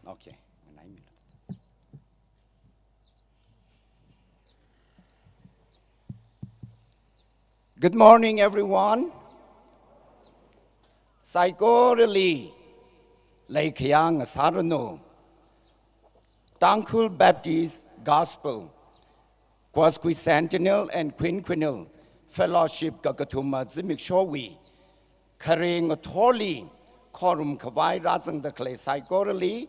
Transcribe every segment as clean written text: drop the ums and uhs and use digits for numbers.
Okay. Good morning, everyone. Psychorally, like young Sarano, TANGKHUL Baptist Gospel, QUASQUICENTENNIAL and QUINQUENNIAL Fellowship Kakatuma Zimik Showi, carrying a tolly, Khorum Kawai Razang the clay psychorally,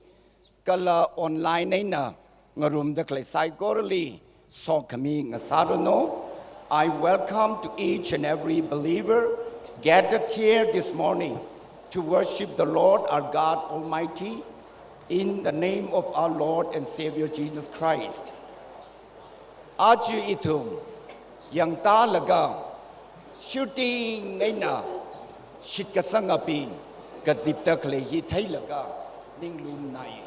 Kala online na ngarum the clay psychorally, so Khami Sarano. I welcome to each and every believer gathered here this morning to worship the Lord our God Almighty in the name of our Lord and Savior Jesus Christ. Aju itum yang talaga shooting ngaina shitkasangapin KAZIP takle hi thailaga ninglum nai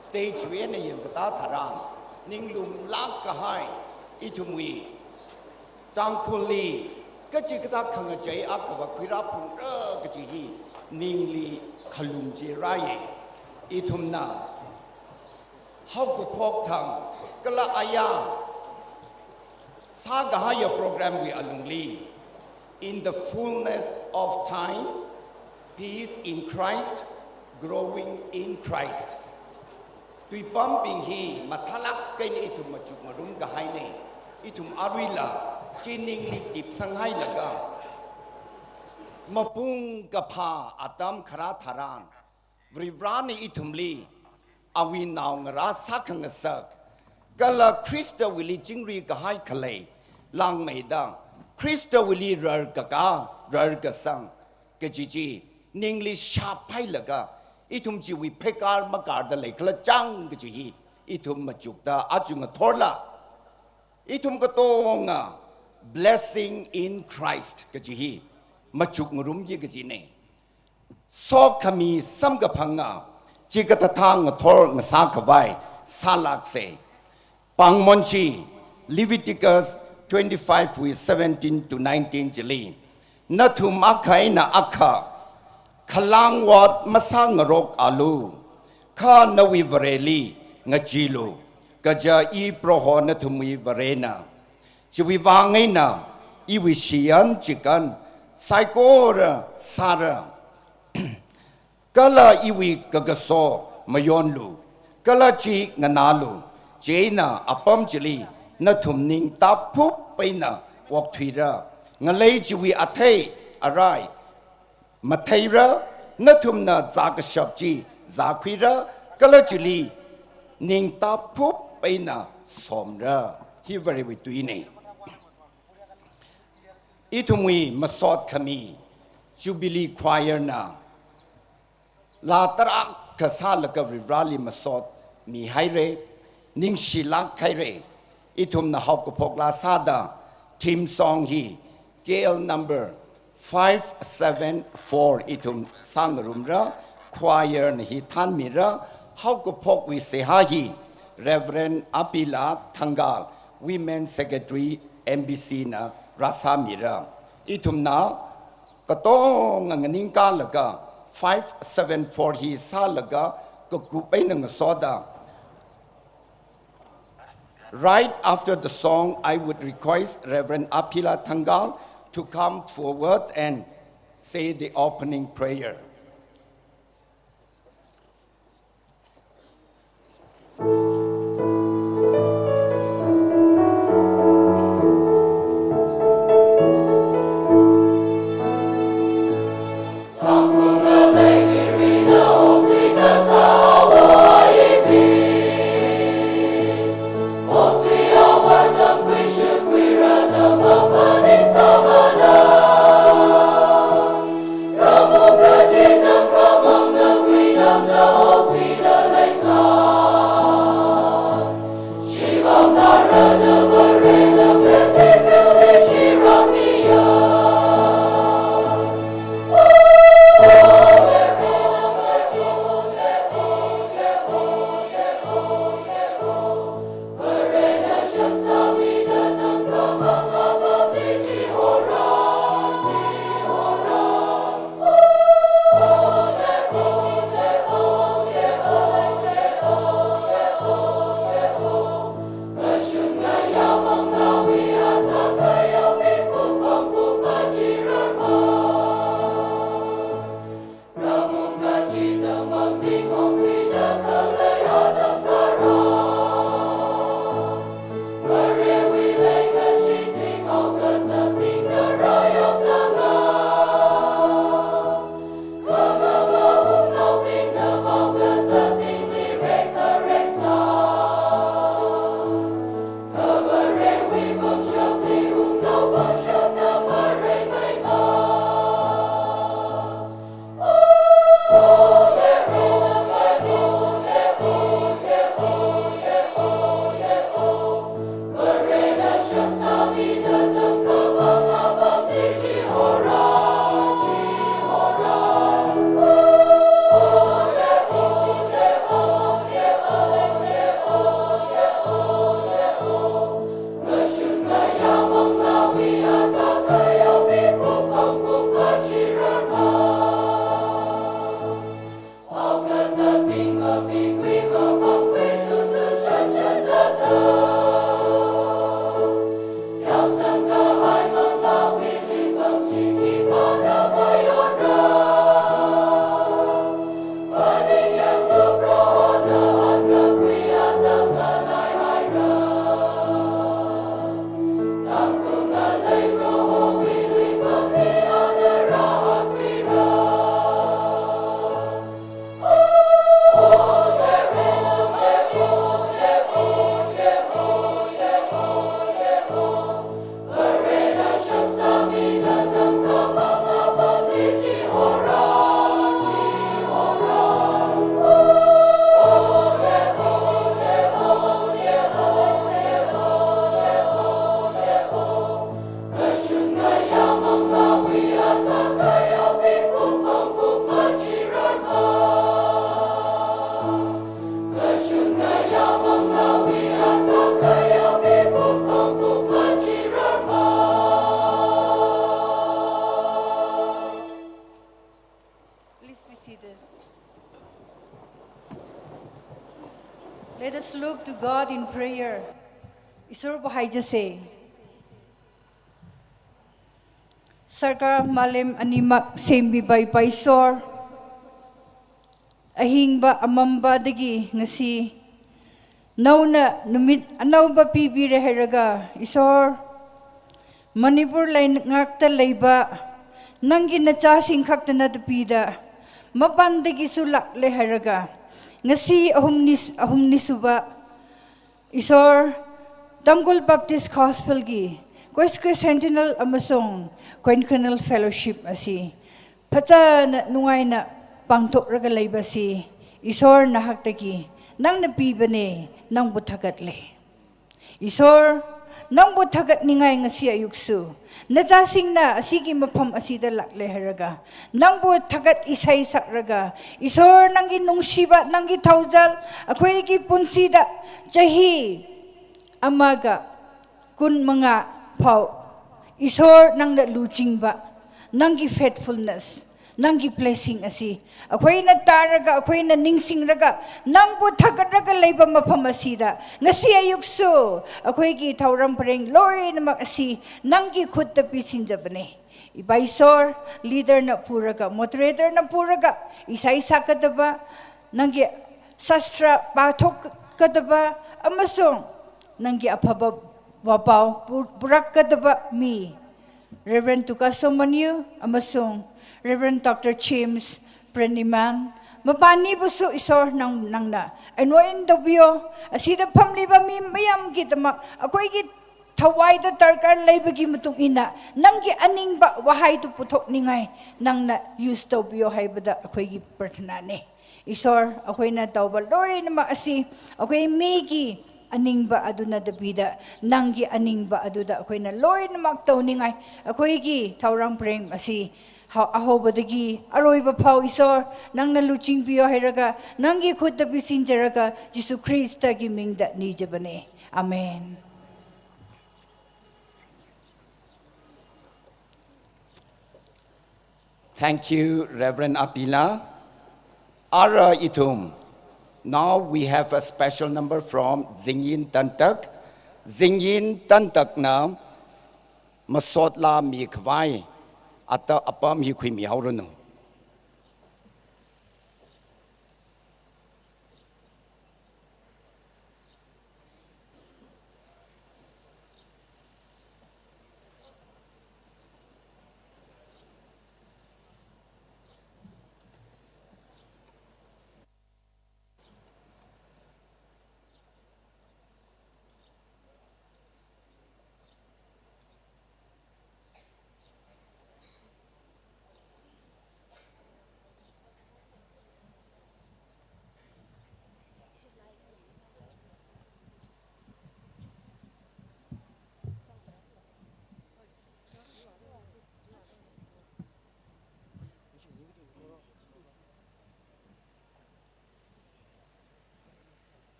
stage wena yang kata tharan ninglum lak kahai itumwi TANGKHUL kachikata khangajai akwa khira phung kachihi ningli khalumji raye itumna Haokaphok thang kala aya sagahaya program we alungli in the fullness of time, peace in Christ, growing in Christ. Tui pumping he mathalak kain itum machuk marum gahaine itum arwila chining li kip sanghai laga mapung kapha atam khara tharan vrivrani itumli awi naw ngara sakhang sak kala Krista wili jingri gahai khale lang maida Krista wili rar kaka rar kasang kajiji ningli shapai laga itum ji wi phekar makar da lekla chang kaji itum machukta ajunga thorla itum katonga blessing in Christ kaji machuk ngurum ji kaji ne so Khami samgapanga chikatatang thor ngasa kawai salak se pangmonchi Leviticus 25 with 17 to 19 jili nathum akai na akha khalang wat masang rok alu kha nawi vareli ngajilo ก็จะอีโปรหอนทุมีวเรนะจะวิวางไงนะอีวิเชียนจิกันไซโกระซาระก็ละอีวิกกโซมายอนลูก็ละจีงนาลูเจนะอปมจิลีนทุมนิงตาพุบไปนะวอกทวีระงเลยจีวีอัเทอะไรมาเทระนทุมนะจากชอบจีจากควีระก็ละจิลีนิงตาพุบไปนะสมระฮิวเรวิตุยนี่อีทุมีมาสอดขมีจูบิลีควายนะลาตรักกษาลกวิราลีมาสอดมีไฮเรนิงชิลักไฮเรอีทุมนะฮาวกพกลาซาดาทีมซองฮีเกลนัมเบอร์574อีทุมสังรุมระควายนฮีท่านมีระฮาวกพกวิเซฮาฮีเรเวรนอปิลาทังกาลวิเมนเซกเรตรีMBC นะรัสามีระอีทุมนะก็ต้องงนิงกาลกะ574ฮีซาลกะก็กุไปหนึ่งโซดา Right after the song, I would request Reverend Apila Thangal to come forward and say the opening prayer. Kakup look to God in prayer. Isor bahay jase. Sarkar malim animak sembi bay paisor. Ahing ba amamba dagi ngasi. Nauna numit anaw ba pibire heraga isor. Manipur lay ngakta layba. Nanggi na chasing kakta na tupida. Mapandagi sulak le heraga. Ngasi ahum nisuba. Isor Thangal Baptist Gospel gi QUASQUICENTENNIAL amasong QUINQUENNIAL Fellowship asi phacha na nungai na pangtok raga leiba si isor na haktagi nang napibane nang buthagat le isor nang buthagat ningai ngasi ayuksu najasing na asigi mafam asida lakle haraga nang buthagat isai sakraga isor nanggi nungsiba nanggi thaujal akhoi gi punsida chahi amaga kun mga pau isor nang na luching ba nanggi faithfulness nanggi blessing asi akhoi na taraga akhoi na ningsing raga nang bu thagat raga leiba mafam asida ngasi ayukso akhoi gi thauram pareng loi namak asi nanggi khut ta pisinjabane ibaisor leader na puraga moderator na puraga isai sakadaba nanggi sastra pathok kadaba amasong nanggi apaba wapau purak kadaba mi Reverend Tugaso Manyu amasong Reverend Dr. James Brenneman mapani buso isor nang na anoin dobyo asida pamliba mi mayam gitamak akoy git thawai da tarkar laibagi mutung ina nanggi aning ba wahay tu putok ningay nang na use dobyo haybada akoy gi prathana ne isor akoy na tawbal loy na maasi akoy megi aning ba aduna dabida nanggi aning ba aduda akoy na loy na magtaw ningay akoy gi tawrang preng asi ahobadagi aroy ba pau isor nang naluching biyo heraga nanggi khud da bisin jaraga Jisu Krista gi mingda ni jabane amen. Thank you, Reverend Apila. Ara itum. Now we have a special number from Zingyin Tantak. Zingyin Tantak na Masot Laa mi khwai ata apam hi khwi mi haurunu.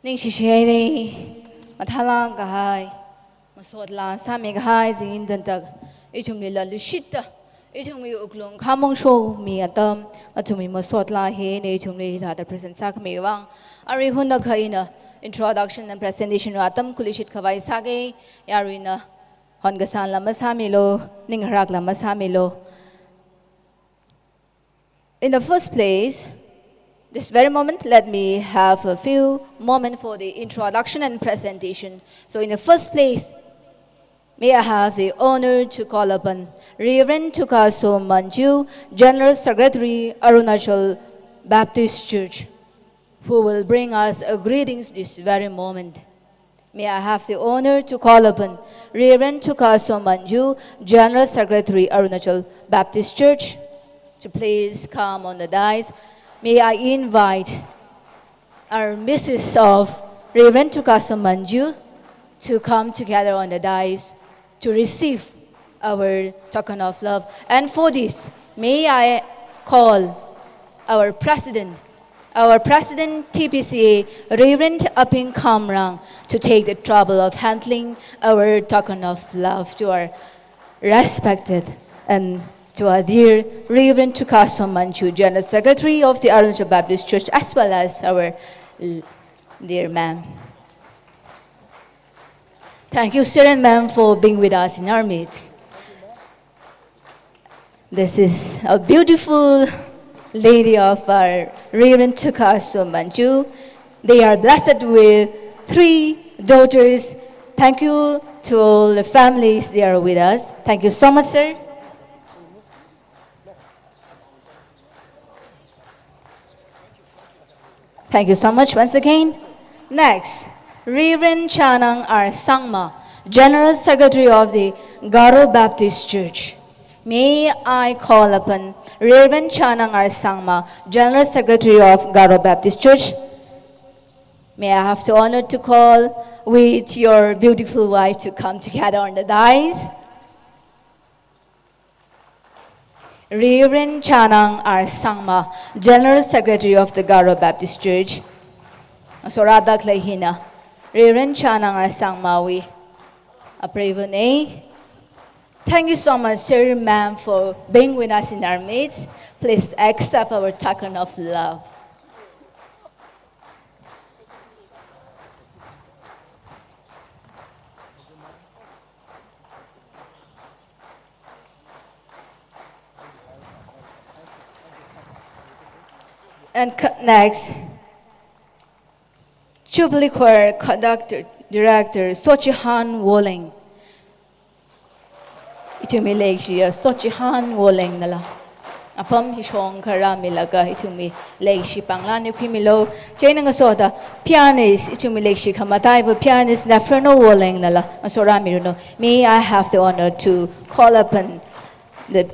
Ning Shishiri, Mathala Gahai, Masot Laa, Sami Gahai, Zingyin Tantak, Itumila Lushita, Itumi Uklung, Kamong Show, me at them, Atumi Masot Laa, he, Itumi, the present Sakami Wang, Arihunda Kaina, introduction and presentation Atam Kulishit Kavai Sage, Yarina, Hongasan Lamasamilo, Ningharak Lamasamilo. In the first place, this very moment, let me have a few moments for the introduction and presentation. So in the first place, may I have the honor to call upon Reverend Tugaso Manyu, General Secretary, Arunachal Baptist Church, who will bring us a greetings this very moment. May I have the honor to call upon Reverend Tugaso Manyu, General Secretary, Arunachal Baptist Church, to please come on the dais. May I invite our Mrs. of Reverend Tugaso Manyu to come together on the dais to receive our token of love. And for this, may I call our President TBCA, Reverend Aping Kamrang, to take the trouble of handling our token of love to our respected, and to our dear Reverend Tugaso Manyu, General Secretary of the Arunachal Baptist Church, as well as our dear ma'am. Thank you, sir and ma'am, for being with us in our midst. This is a beautiful lady of our Reverend Tugaso Manyu. They are blessed with 3 daughters. Thank you to all the families they are with us. Thank you so much, sir. Thank you so much once again. Next, Reverend Chanang R. Sangma, General Secretary of the Garo Baptist Church. May I call upon Reverend Chanang R. Sangma, General Secretary of Garo Baptist Church. May I have the honor to call with your beautiful wife to come together on the dais. Reverend Chanang R. Sangma, General Secretary of the Garo Baptist Church. Sorada Klahina. Reverend Chanang R. Sangma, we approve. Thank you so much, sir, ma'am, for being with us in our midst. Please accept our token of love. And next, Jubilee Choir Conductor, Director, Sochihan Wolling. Itumi Leishia, Sochihan Wolling Nala. Upon Hishong Karamilaga, Itumi Leishi Panglani Kimilo, Janangasoda, pianist, Itumi Leishi Kamataiva, pianist, Nafrano Wolling Nala, Masoramirno. May I have the honor to call upon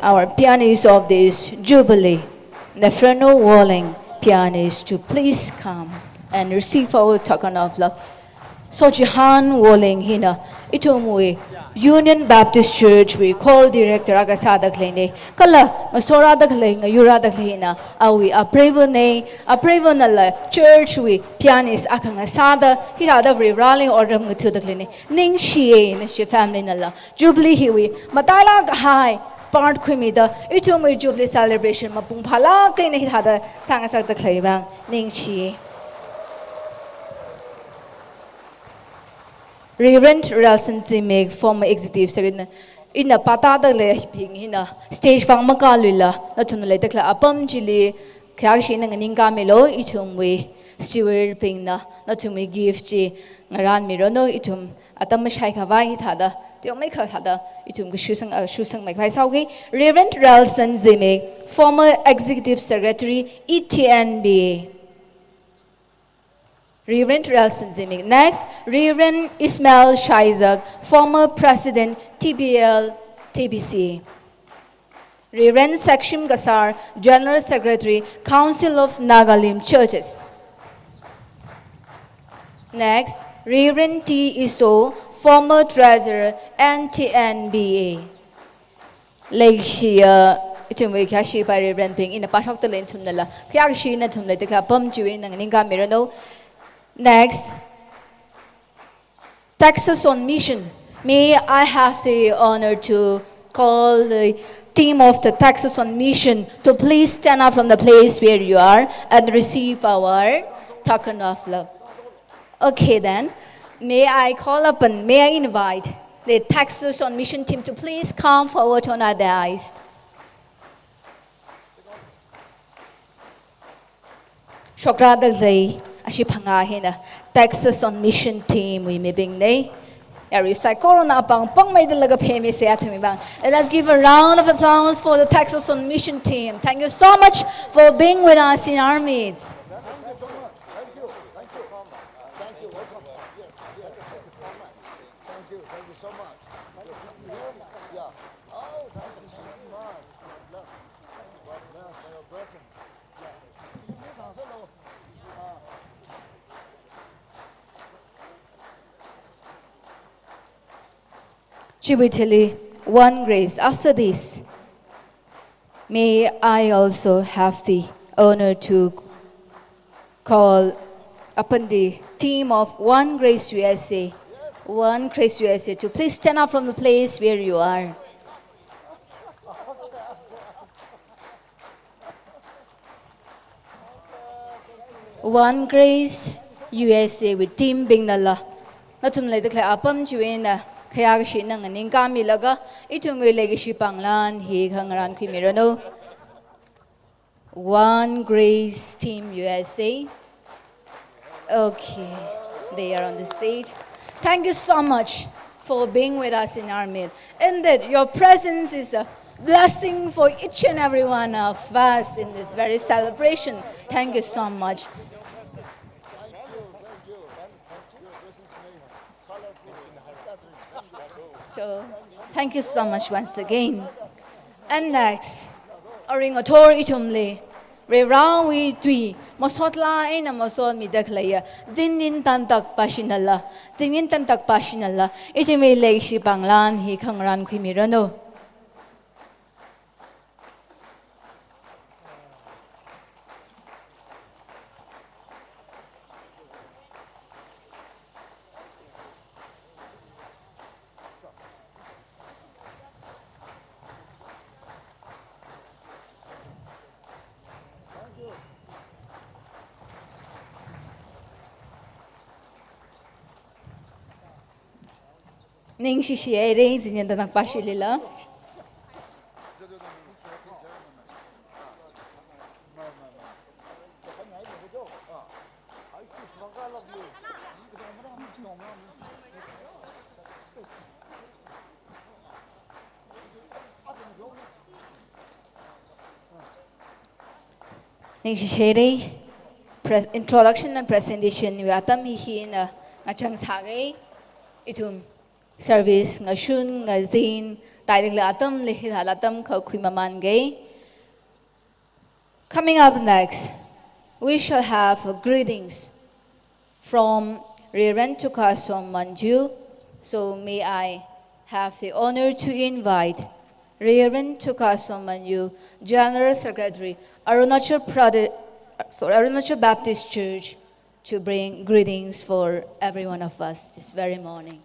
our pianist of this Jubilee, Nafrano Wolling, pianist, to please come and receive our token of love. Sochihan Wolling Hina, Itumui, Union Baptist Church, we call Director Agasada Klene, Kala, Masorada Kling, Yurada Klina, Awi, a Prevenala Church, we pianist Akangasada, he had every rallying order to the clinic, Ning Shie, she family Nala, Jubilee Hiwi, Matala High. Part Kumida, Itumui Jubilee celebration, Mapumpala, Clinic had a Sangasak the Clavang, Ning Shi. Reverend Relson Zimik, former executive secretary, in a patada leping in a stage from Makalula, not to the later Apam Chili, Kakshin and Ningamelo, Itumwe, Steward Pina, not to me gift, Ran Mirono, Itum, Atamashai Havai Tada. Make her had itum shusang my Saugi, Reverend Relson Zimik, former executive secretary, ETNBA. Reverend Relson Zimik. Next, Reverend Ismail Shaizak, former president, TBCA. Reverend Sekshim Gasar, General Secretary, Council of Nagalim Churches. Next, Reverend T. Iso, former treasurer, NTNBA. Leishia, itumwe kashi by Reverend Ping in a Pashok the Lentum Nala, Kashi Natum Letica Pum Juin and Ninga Mirano. Next, Texas on Mission. May I have the honor to call the team of the Texas on Mission to please stand up from the place where you are and receive our token of love. Okay then. May I call upon, may I invite the Texas on Mission team to please come forward on our dais. Shokrada Zay, Ashipangahina, Texas on Mission team, we may be nay. Let us give a round of applause for the Texas on Mission team. Thank you so much for being with us in our midst. Jubilee, one grace. After this, may I also have the honor to call upon the team of One Grace USA, One Grace USA, to please stand up from the place where you are. One Grace USA with Team Bingnala. Natum lay the Apam Juena, Kayashi Nang and Inkami Laga, itum legacy Panglan, he Hangaran Kimirano. One Grace Team USA. Okay, they are on the stage. Thank you so much for being with us in our meal. Indeed, your presence is a blessing for each and every one of us in this very celebration. Thank you so much. So, thank you so much once again. And next, Ngathor Khokharum. Varetui, Masot Laa na Masot Midaklaya, Zingyin Tantak Pashinala, Zingyin Tantak Pashinala, iti may legacy Panglan, he Kangran Kimirano. Ning sisiyere Zingyin Tantak Pashilila. Ning sisiyere introduction and presentation we atam hihin ngachang sagay itum service ngashun ngazin direct atam lehalatam khakwimaman gay. Coming up next, we shall have greetings from Reverend Tugaso Manyu. So may I have the honor to invite Reverend Tugaso Manyu, General Secretary, Arunachal Baptist Church, to bring greetings for every one of us this very morning.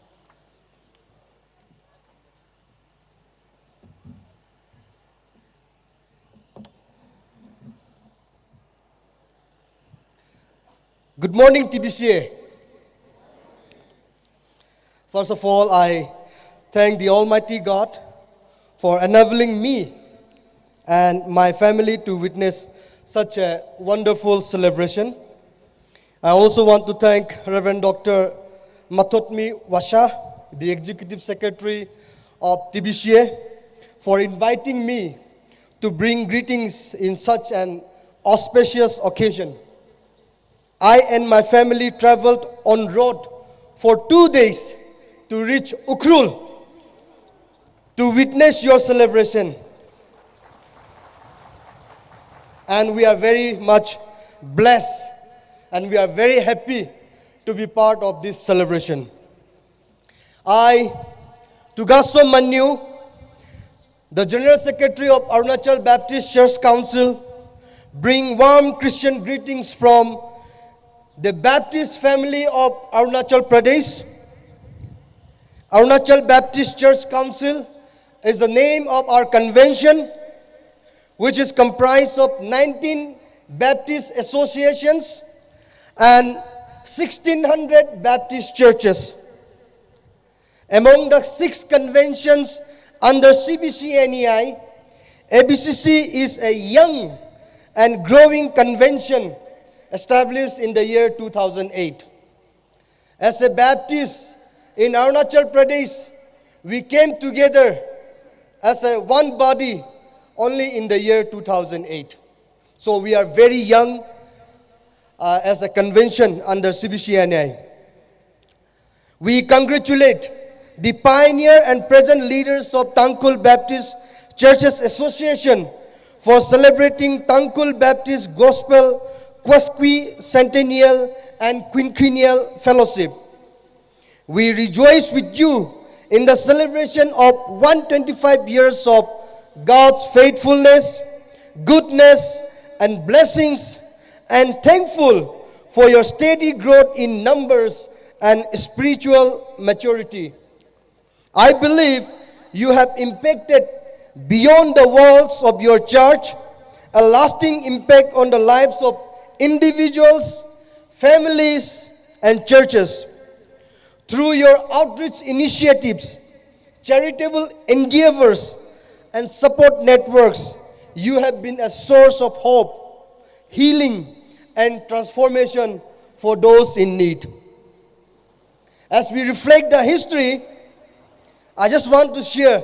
Good morning, TBCA. First of all, I thank the Almighty God for enabling me and my family to witness such a wonderful celebration. I also want to thank Reverend Dr. Matotmi Washa, the Executive Secretary of TBCA, for inviting me to bring greetings in such an auspicious occasion. I and my family traveled on road for 2 days to reach Ukhrul to witness your celebration. And we are very much blessed and we are very happy to be part of this celebration. I, Tugaso Manyu, the General Secretary of Arunachal Baptist Church Council, bring warm Christian greetings from the Baptist family of Arunachal Pradesh. Arunachal Baptist Church Council is the name of our convention, which is comprised of 19 Baptist associations and 1,600 Baptist churches. Among the 6 conventions under CBCNEI, ABCC is a young and growing convention established in the year 2008. As a Baptist in Arunachal Pradesh, we came together as a one body only in the year 2008. So we are very young as a convention under CBCNI. We congratulate the pioneer and present leaders of Thangal Baptist Churches Association for celebrating Thangal Baptist Gospel Quasquicentennial and Quinquennial Fellowship. We rejoice with you in the celebration of 125 years of God's faithfulness, goodness, and blessings, and thankful for your steady growth in numbers and spiritual maturity. I believe you have impacted beyond the walls of your church, a lasting impact on the lives of individuals families, and churches. Through your outreach initiatives, charitable endeavors, and support networks, you have been a source of hope, healing, and transformation for those in need. As we reflect the history, I just want to share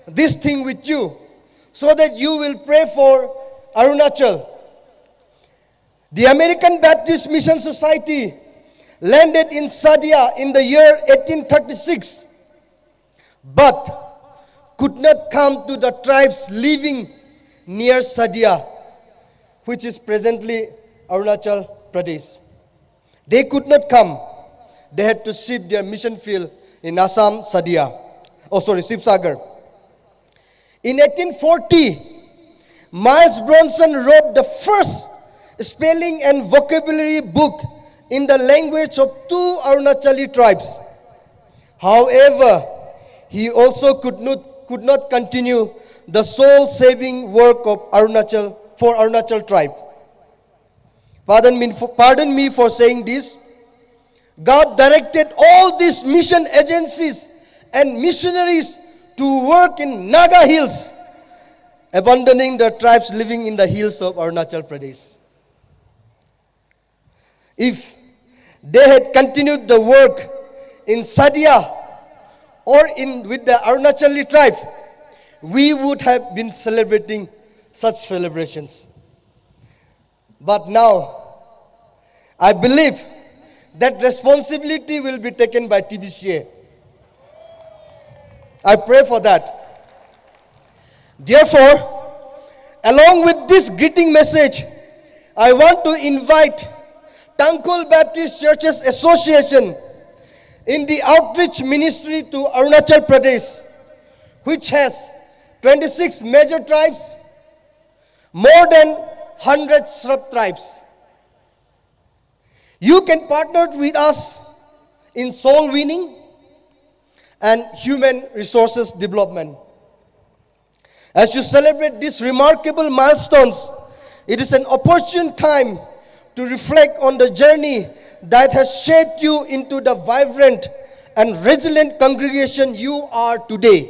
this thing with you so that you will pray for Arunachal. The American Baptist Mission Society landed in Sadia in the year 1836, but could not come to the tribes living near Sadia, which is presently Arunachal Pradesh. They could not come. They had to shift their mission field in Assam, Sibsagar. In 1840, Miles Bronson wrote the first spelling and vocabulary book in the language of 2 Arunachali tribes. However, he also could not continue the soul-saving work of Arunachal tribe. Pardon me for saying this. God directed all these mission agencies and missionaries to work in Naga hills, abandoning the tribes living in the hills of Arunachal Pradesh. If they had continued the work in Sadia or with the Arunachali tribe, we would have been celebrating such celebrations. But now, I believe that responsibility will be taken by TBCA. I pray for that. Therefore, along with this greeting message, I want to invite Thangal Baptist Churches Association in the outreach ministry to Arunachal Pradesh, which has 26 major tribes, more than 100 sub-tribes. You can partner with us in soul winning and human resources development. As you celebrate these remarkable milestones, it is an opportune time to reflect on the journey that has shaped you into the vibrant and resilient congregation you are today.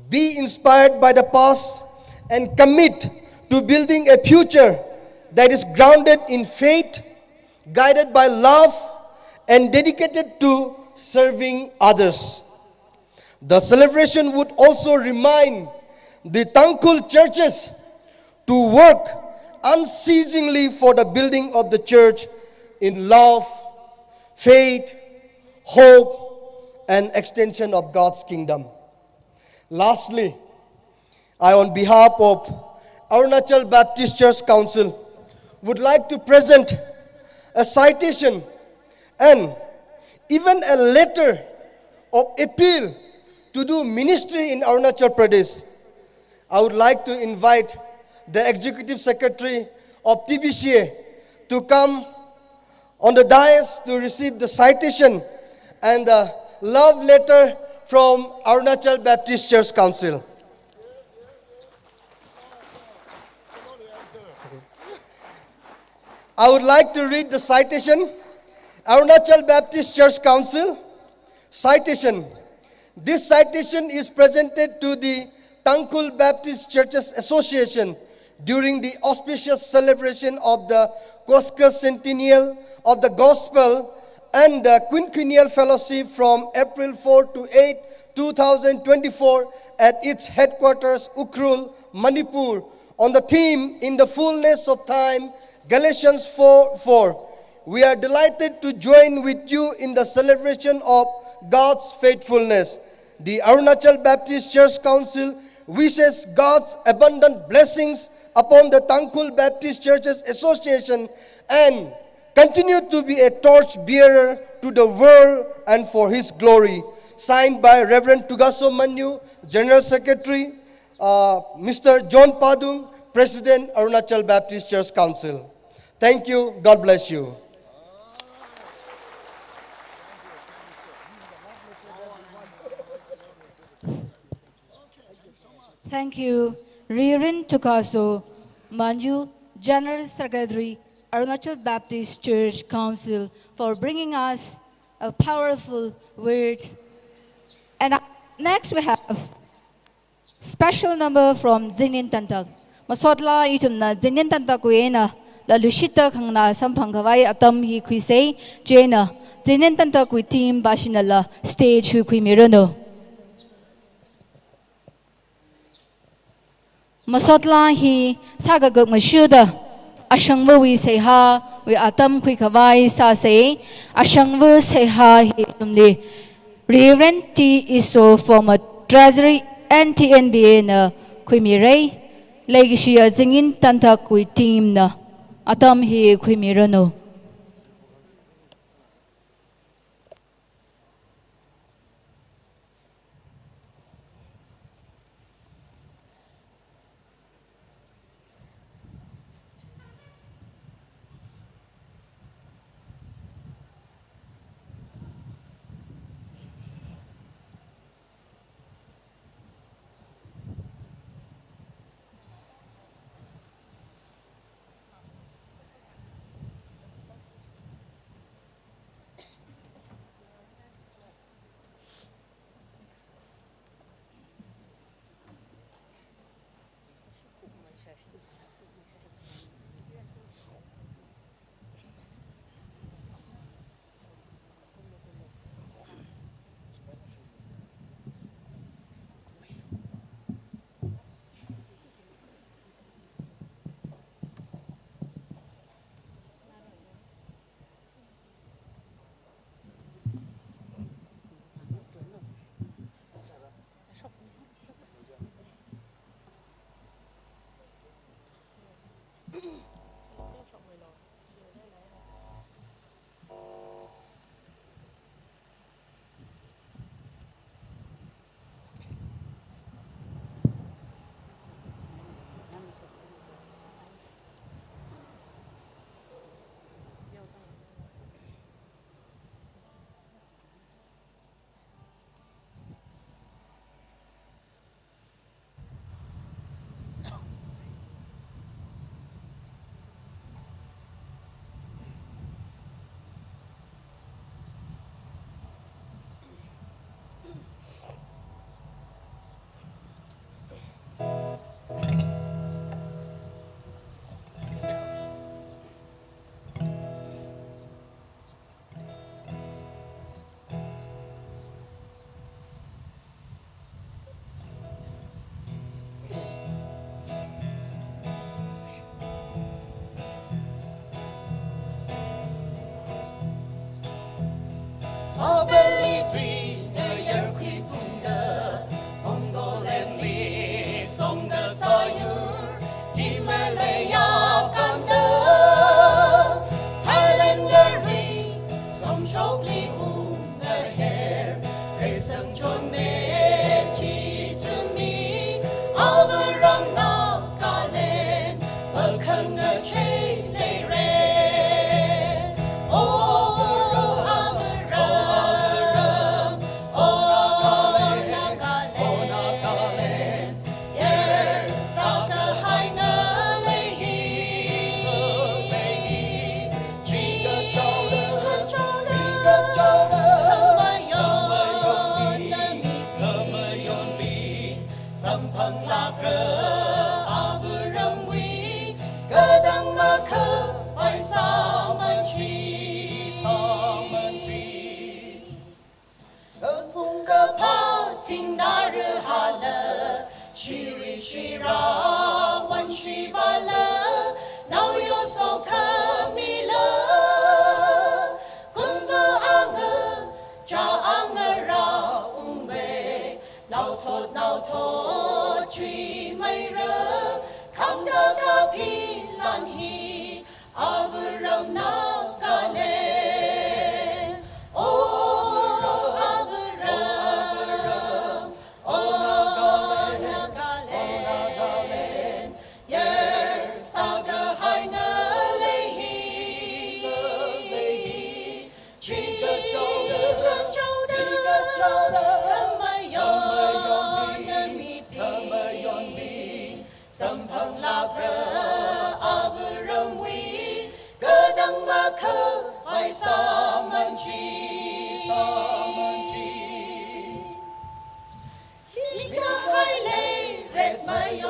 Be inspired by the past and commit to building a future that is grounded in faith, guided by love, and dedicated to serving others. The celebration would also remind the Thangal churches to work unceasingly for the building of the church in love, faith, hope, and extension of God's kingdom. Lastly, I, on behalf of Arunachal Baptist Church Council, would like to present a citation and even a letter of appeal to do ministry in Arunachal Pradesh. I would like to invite the Executive Secretary of TBCA to come on the dais to receive the citation and the love letter from Arunachal Baptist Church Council. I would like to read the citation. Arunachal Baptist Church Council, citation. This citation is presented to the Thangal Baptist Churches Association during the auspicious celebration of the QUASQUICENTENNIAL of the Gospel and the Quinquennial Fellowship from April 4 to 8, 2024 at its headquarters, Ukhrul, Manipur, on the theme, In the Fullness of Time, Galatians 4:4. We are delighted to join with you in the celebration of God's faithfulness. The Arunachal Baptist Church Council wishes God's abundant blessings upon the Thangal Baptist Churches Association and continue to be a torch bearer to the world and for His glory. Signed by Reverend Tugaso Manyu, General Secretary, Mr. John Padung, President, Arunachal Baptist Church Council. Thank you. God bless you. Thank you, Reverend Tugaso Manyu, General Secretary, Arunachal Baptist Church Council for bringing us a powerful words. And next we have special number from Zingyin Tantak. Masot Laa itumna Zingyin Tantak kuena la lushita khangna samphangawai atam hi khuisei jena Zingyin Tantak kui team bashinala stage hu kui mirano. Masot Laa hi sagagak mashuda Ashangva wi Seiha wi atam kui kawai sa sei Ashangva Seiha hi tumli Reverend T iso former Treasury NTNBA na kui mirei Legishia Zingyin Tantak kui team na atam hi kui mirano.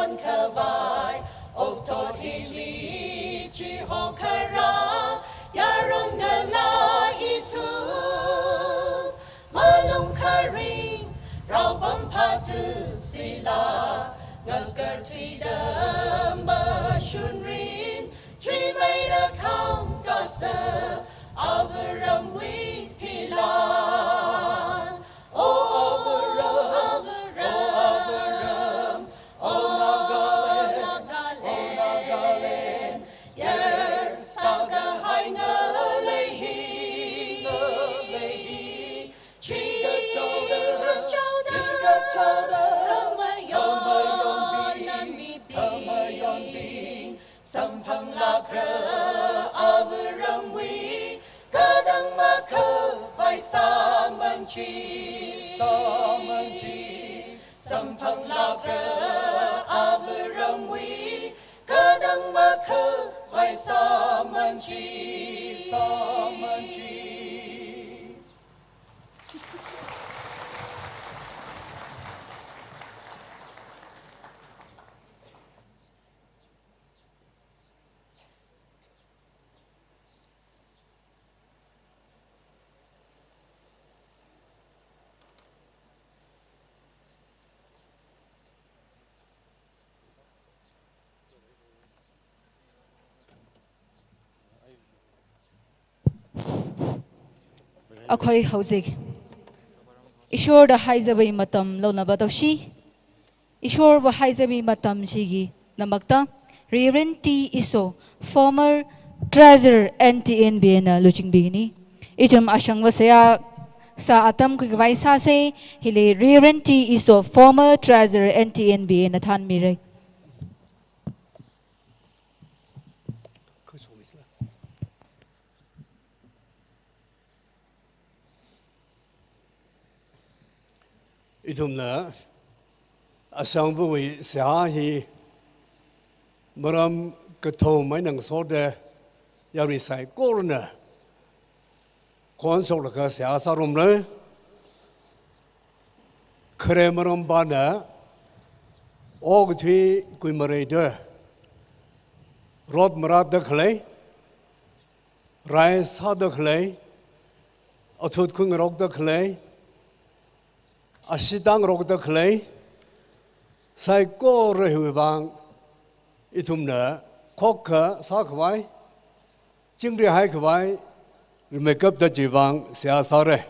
อนขวายอกโททีลีจีโฮคารายารอนเงลาอีทูมาลุงคาริงเราบัมพาทือศิลาเงเกิดที่เดิมเบอชุนรินทรีไม่ละคำก็เสือเอาเวรมวิพิลานโอเวรมโอนา Akhoi hojik Ishor da haizabai matam lo na batawshi Ishor ba haizabai matam shigi namakta Reverend T Iso former treasurer NTNB na luching bigini itum Ashangva saya sa atam kukwai sa se hile Reverend T Iso former treasurer NTNB na than mirai Itumna Ashangva we Seiha Maram Kato Mainang Soda Yarisai Corona Consolaka Seiha Kremaram Bana Ogti Guimareda Rod Marat the Clay Rice Had the Clay Atut Kung Rock the Clay Ashitang Rock the Clay Sai Ko Rehuang Itumna Kokka Sakwai Jingri Haikwai make up the Jivang Siasare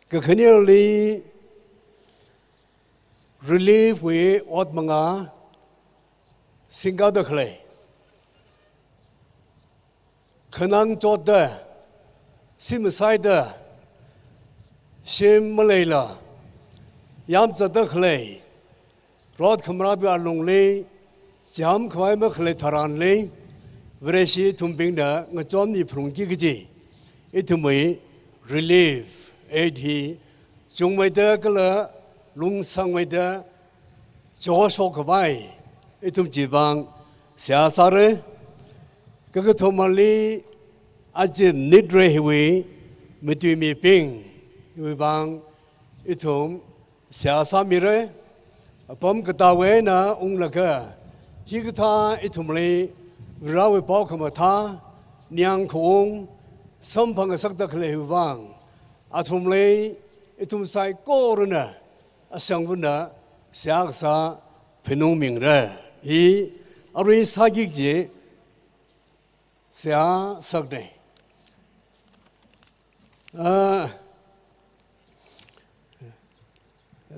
continually relieve we Otmanga Singa the Clay Kanang Jota Simside Shim Malayla Yamza the Clay Rod Kamrad Alungli Jam Kwai Makle Taranli Vreshi Tumbinda Ngajoni Prungigi Itumui relieve aid he Jungweda Gala Lung Sangweda Joshua Kawai Itum Jivang Siasare Gagatomali Ajin Nidrehiwi Mitumi Ping Wibang Itum Siasamire Upon Katawe na Unglaka Higata Itumli Rawi Paokapha Nyang Kong Sampang Sakta Klehuvang Atumli Itum Sai Koruna Ashangva Siaksa Penuming Re He Ari Sagiji Sia Sagde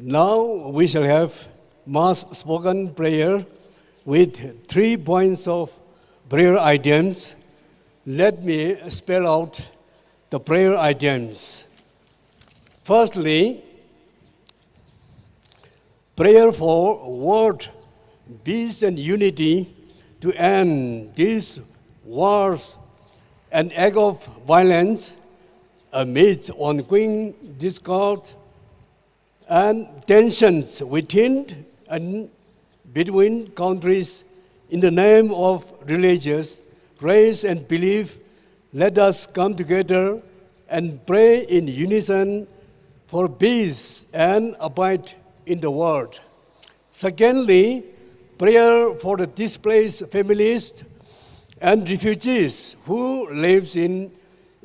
Now we shall have mass spoken prayer with 3 points of prayer items. Let me spell out the prayer items. Firstly, prayer for world peace and unity to end these wars and acts of violence amidst ongoing discord and tensions within and between countries in the name of religious, race and belief. Let us come together and pray in unison for peace and abide in the world. Secondly, prayer for the displaced families and refugees who live in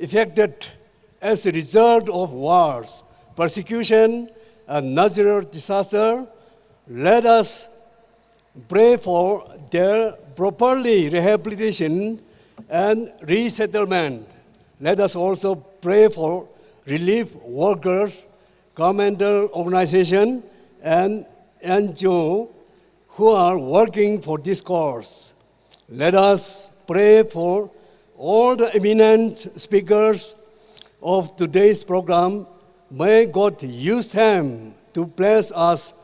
affected as a result of wars, persecution, and natural disaster. Let us pray for their properly rehabilitation and resettlement. Let us also pray for relief workers, governmental organizations, and NGO who are working for this cause. Let us pray for all the eminent speakers of today's program. May God use them to bless us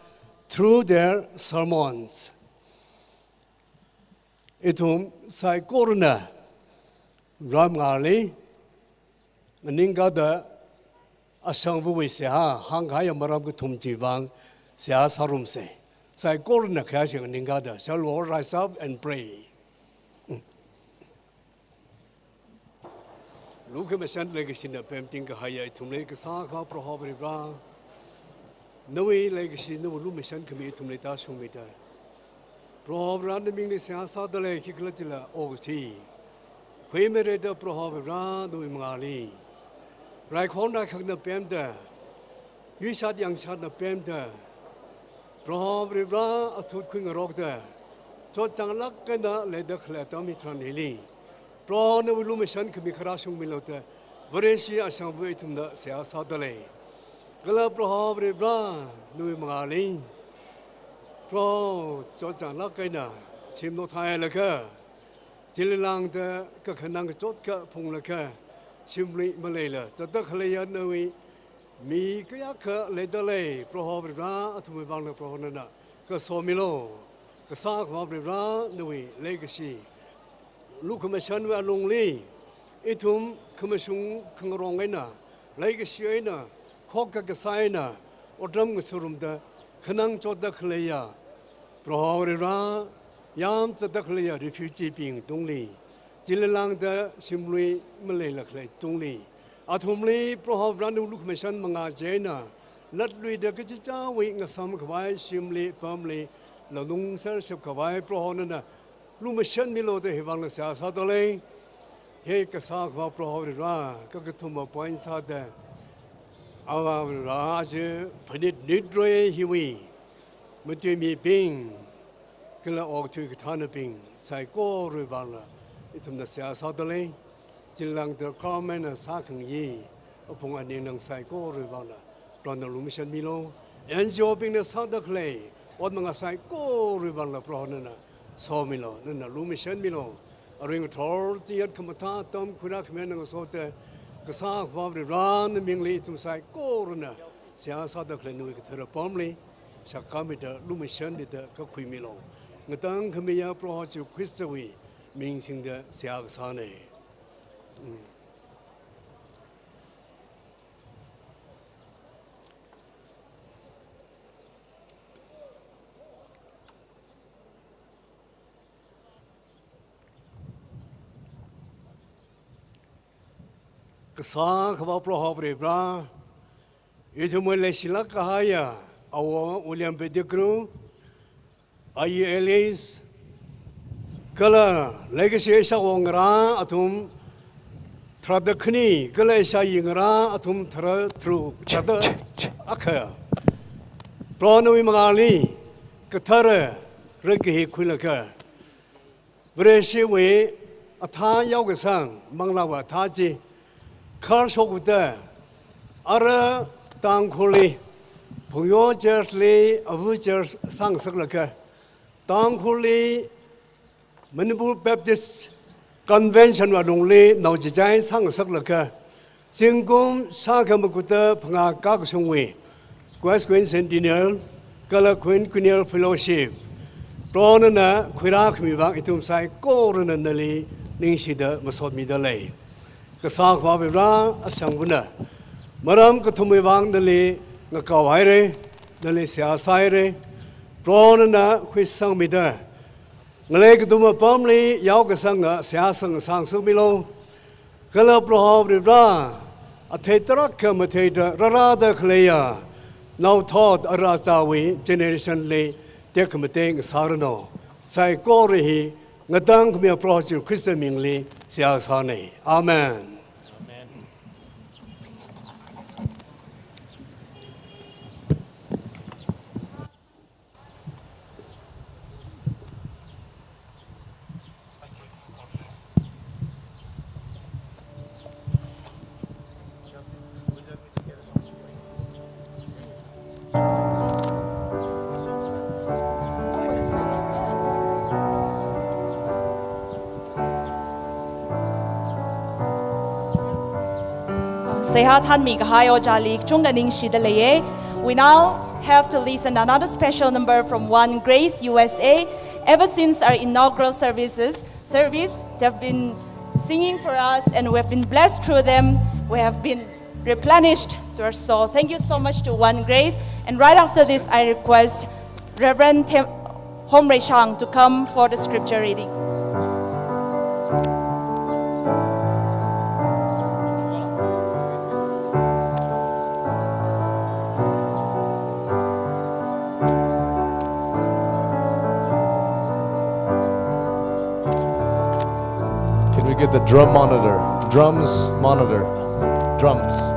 through their sermons. Itum sai koruna ram ngali ninga da Ashangva we Seiha Hankaya maram kutum jivang Seiha sarum se sai koruna kaya ninga da. Shall we all rise up and pray? Look at my son legacy in the painting higher to make a song about Prohover Brown. No way legacy, no lumission committee to make us who meet. Prohover under Mingli Sansa the lake, Hiklatilla, O.T. Quamerate Prohover Brown, doing Mali. Like Honda Kagna Pemda. You shot young shot the Pemda. Prohover Brown, a tooth queen rock there. So Changlakana led the Clatomi Tranili. Prawn of Lumission can be crashing Milota, Vareshi Ashangva to the Seiha Sadale. Galaprohov Rebra, Louis Marlin. Pro Georgian Lakana, Sim not high lacquer. Tillang the Kakanang Jotka Punglaka, simply Malayla, the Dakalaya Nui, me Kayaka, Ledale, Prohov Rebra, to me Bangla Prohona, Kasomilo, Kasak of Rebra, Nui, Legacy. Look, Commission were lonely. Itum, Commission Kangarongena, Lake Shiena, Kokakasina, or Drumsurum, the Kanang Chota Kalea, Prohorira, Yam Tatakalea, refugee being Dongli, Jilang the Simli Malay Dongli, Atumli, Prohobranu Lukmission Manga Jena, Latri the Kicha, wing a some Kawai, Simli, Pame, Lalung Sers of Kawai, Prohonana. Lumission Milo de Hivang Seiha Sadale, He Kasak Prohorira, Kakatuma points out there. Our Raj, Panit Nidre Hiwi, Matimi Bing, Killa or Tukatana Bing, Saiko Rivana, it's from the Seiha Sadale, Jilang the Carmen and Sakang Yi, upon a Ninang Saiko Rivana, from the Lumission Milo, and jobbing the Sadakle, what Manga Saiko Rivana Prohona. Sawmilo, Nana Lumission Milo, a ring of tours, the Kamata, Tom Kurak Menang Sote, Kasak, Vavri Ran, the Mingli to Sai Corona, Seiha Sadakle, Pamli, Shakamita, Lumission, the Kakuimilo. Natang Kamia Prohoju Christawi, means in the Seiha Sane. Kasak about Prohover Bra, Itumuleshilakahaya, our William Pedicru, Aye Ellis, Kala, Legacy Shawangara, Atum, Tradakni, Galesha Yingara, Atum Tra, True, Chada, Aka, Prono Imali, Katara, Reki Quilaka, Breshi way, Ata Yogasang, Manglawa Taji. Karshokda, Ara Tangkhul, Puyo Jersey, Avujers Sang Saglaka, Tangkhul, Manipur Baptist Convention were only now Jai Sang Saglaka, Zingyin, Sakamakuta, Panga Kakusungwe, QUASQUICENTENNIAL, QUINQUENNIAL Fellowship, Bronana, Quirak Miva, Itum Sai, Coronally, Ningshida, Masot Midale. Kasak Vavira, Ashangva, Maram Katumivang the Ngathor the Seiha Saire, Bronana, Quisang Mida, Malay Duma Pamli, Yaukasanga, Seiha Sang Sumilo, Kala Prohorira, a Tetraka Matata, Rarada Klea, now taught Arazawi, generationally, Decomating Sarano, Sai Kori, Ngatang me approach Christian Mingli, Sias Honey. Amen. Seiha Than Mi Ngahayo Jalik Chung Daning Shidalaye. We now have to listen another special number from One Grace USA. Ever since our inaugural service, they've been singing for us and we have been blessed through them. We have been replenished to our soul. Thank you so much to One Grace. And right after this, I request Reverend Homreishang to come for the scripture reading. Can we get the drum monitor? Drums monitor. Drums.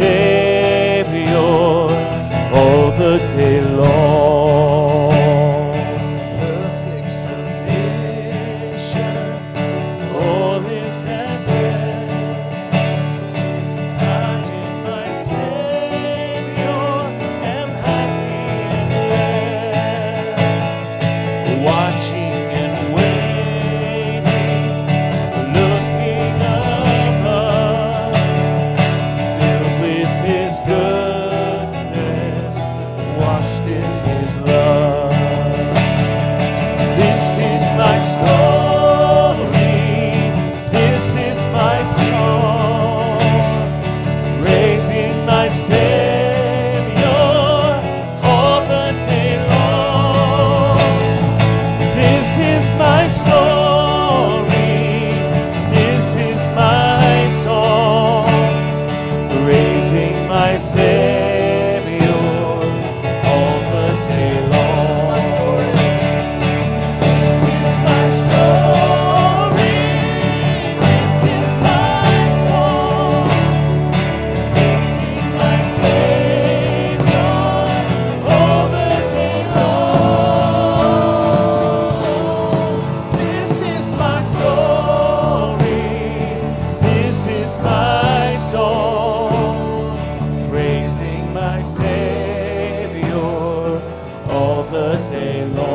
Savior all the day long. Perfect submission, all is at rest. I in my Savior am happy and glad, watching and waiting, looking above, filled with His goodness, washed in His love. This is my story, this is my song, praising my Savior all the day long. This is my story, this is my song, praising my Savior all the day long. This is my story. This is my story. This is my song, praising my Savior all the day long. This is my story. This is my song, praising my Savior all the day long.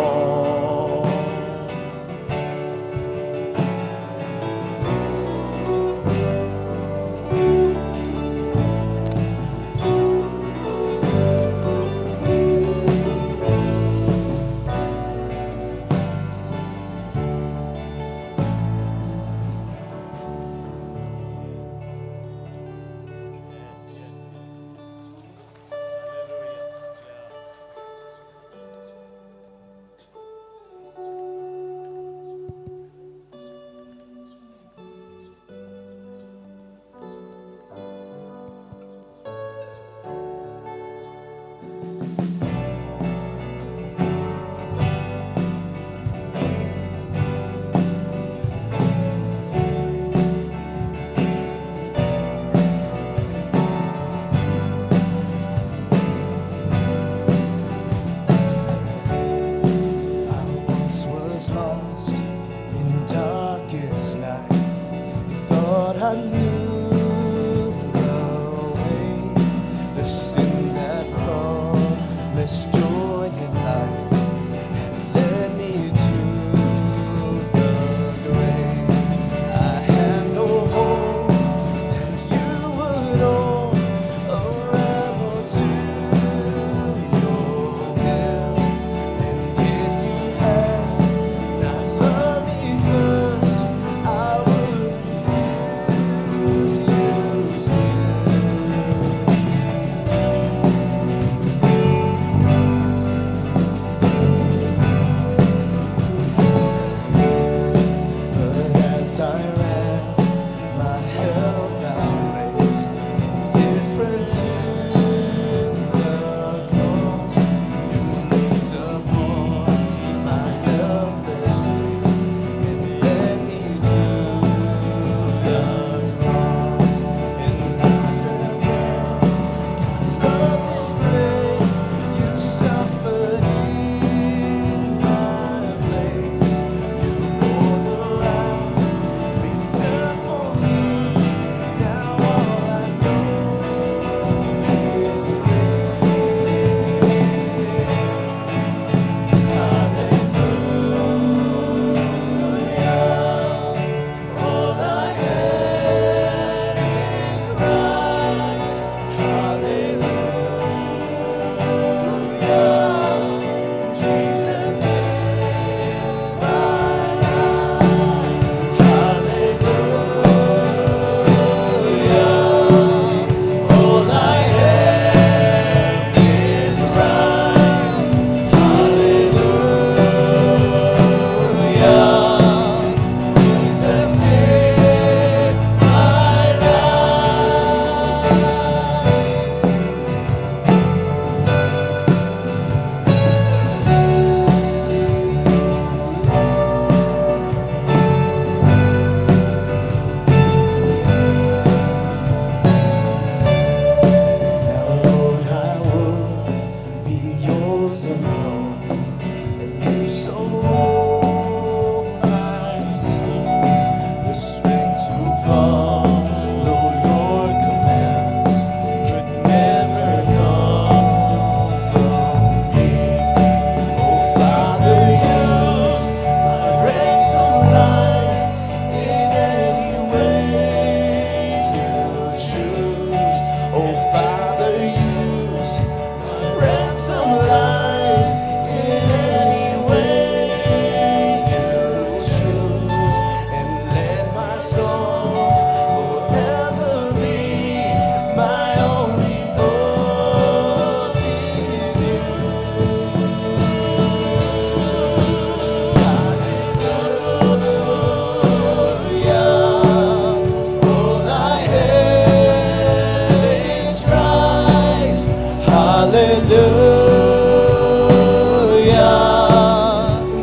Hallelujah.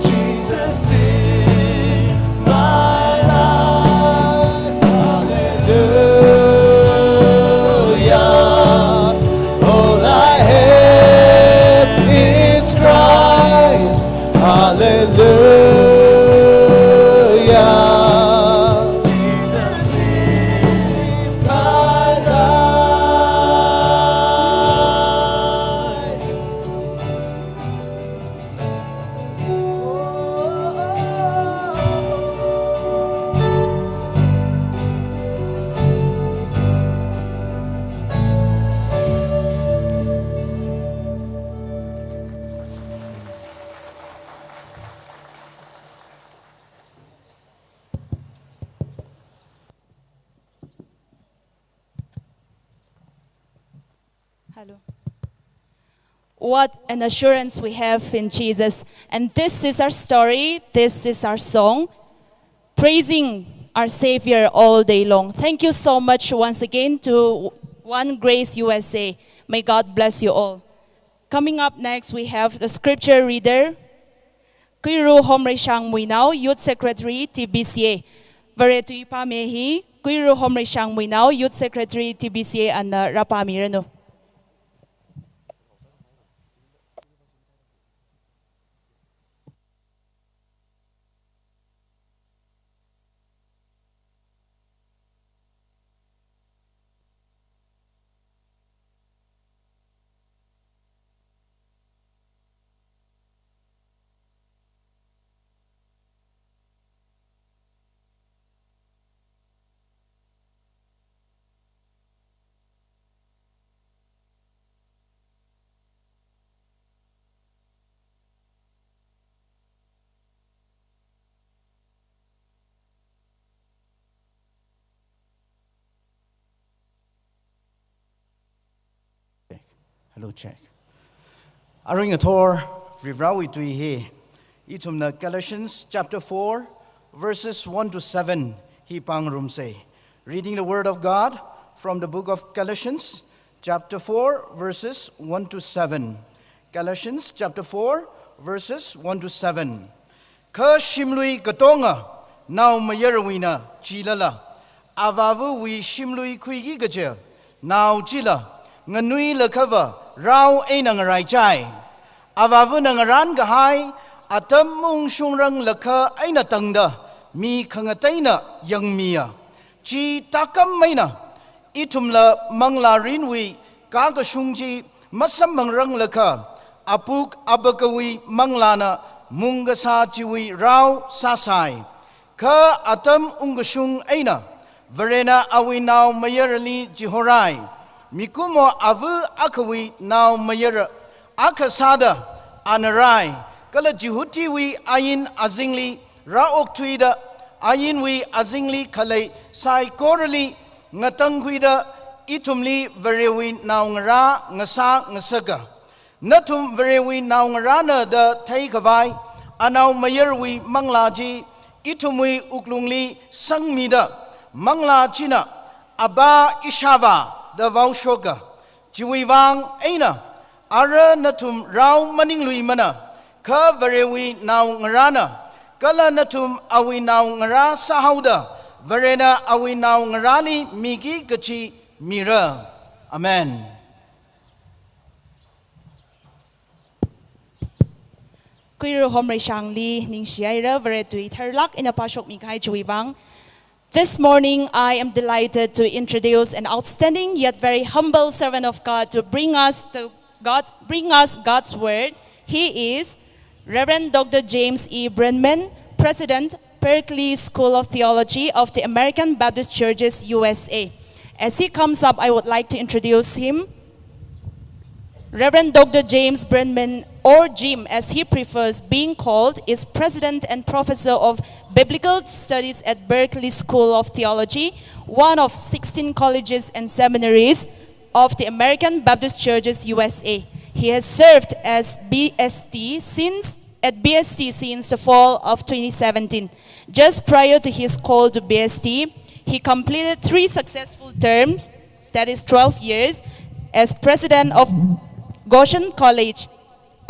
Jesus is my life. Hallelujah. All I have is Christ. Hallelujah. Jesus is my life. Hello. What an assurance we have in Jesus. And this is our story, this is our song, praising our Savior all day long. Thank you so much once again to One Grace USA. May God bless you all. Coming up next, we have the scripture reader, Homreishang Muinao, Youth Secretary, TBCA. Varetui Pame, Homreishang Muinao, Youth Secretary, TBCA, and Rapamirano. Hello, check. Ngathor Khokharum he. Itumna Galatians chapter 4, verses 1 to 7. He pangrum say. Reading the word of God from the book of Galatians, chapter 4, verses 1 to 7. Galatians chapter 4, verses 1 to 7. Ka shimlui katonga now mayarawina chilala. Avavu we shimlui kuigi gaja. Now chila. Nganui lakava rau ainang raichai. Avavu nangaran gahai atam mung shungrang laka aina tangda mi kangataina yang mia. Chi takam maina itumla mangla rinwi kaga shungji masam mangrang laka apuk abakawi manglana mungasa jiwi rau sasai. Ka atam ungashung aina verena awi now mayarali jihorai. Mikumo avu akawi now mayara akasada anarai kala jihuti wi ayin azingli raok tuida ayin wi azingli kalai sai korali ngatanghuida itumli verewi now ngara ngasa ngasaga natum verewi now ngarana da taikavai anau mayarwi manglaji itumwi uklungli sangmida mangla china aba ishava the Vaushoga, Jiwivang Aina, Ara Natum Rau Maning Lui Mana, Ka Varewi now Ngarana, Kala Natum Awi now Ngara Sahauda, Varena Awi now Ngarali Migi Gachi Mira. Amen. Homreishang Li Ningshiaira Varetui Terlak in a Pashok Mikai Jiwivang. This morning, I am delighted to introduce an outstanding yet very humble servant of God to bring us God's word. He is Reverend Dr. James E. Brenneman, President, Berkeley School of Theology of the American Baptist Churches, USA. As he comes up, I would like to introduce him. Reverend Dr. James Brenneman, or Jim as he prefers being called, is President and Professor of Biblical Studies at Berkeley School of Theology, one of 16 colleges and seminaries of the American Baptist Churches, USA. He has served as BST since the fall of 2017. Just prior to his call to BST, he completed 3 successful terms, that is 12 years, as President of Goshen College,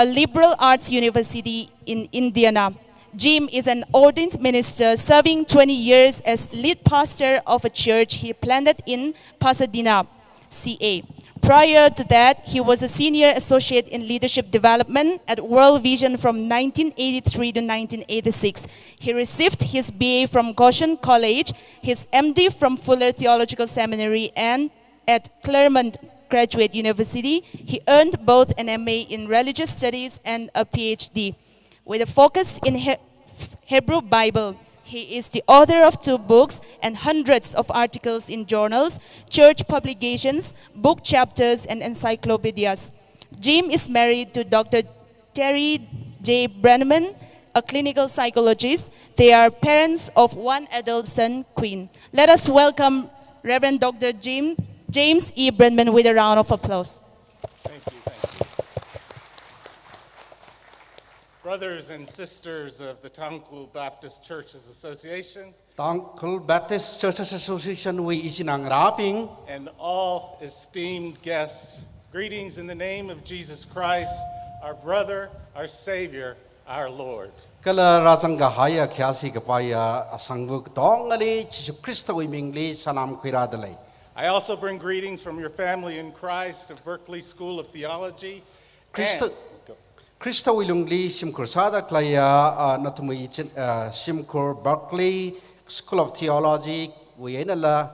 a liberal arts university in Indiana. Jim is an ordained minister serving 20 years as lead pastor of a church he planted in Pasadena, CA. Prior to that, he was a senior associate in leadership development at World Vision from 1983 to 1986. He received his BA from Goshen College, his MD from Fuller Theological Seminary, and at Claremont Graduate University, he earned both an MA in religious studies and a PhD. With a focus in Hebrew Bible, he is the author of 2 books and hundreds of articles in journals, church publications, book chapters, and encyclopedias. Jim is married to Dr. Terry J. Brenneman, a clinical psychologist. They are parents of 1 adult son, Queen. Let us welcome Reverend Dr. James E. Brenneman with a round of applause. Thank you. Brothers and sisters of the TANGKHUL Baptist Churches Association, TANGKHUL Baptist Churches Association we isinang raping and all esteemed guests, greetings in the name of Jesus Christ, our brother, our Savior, our Lord. kala rajanga haya khyasi kapaya Ashangva tongali Jesu Christo imingli salam khuiradalai. I also bring greetings from your family in Christ of Berkeley School of Theology. Christo ilungli simkur sada klaya natumui simkur Berkeley School of Theology wienala.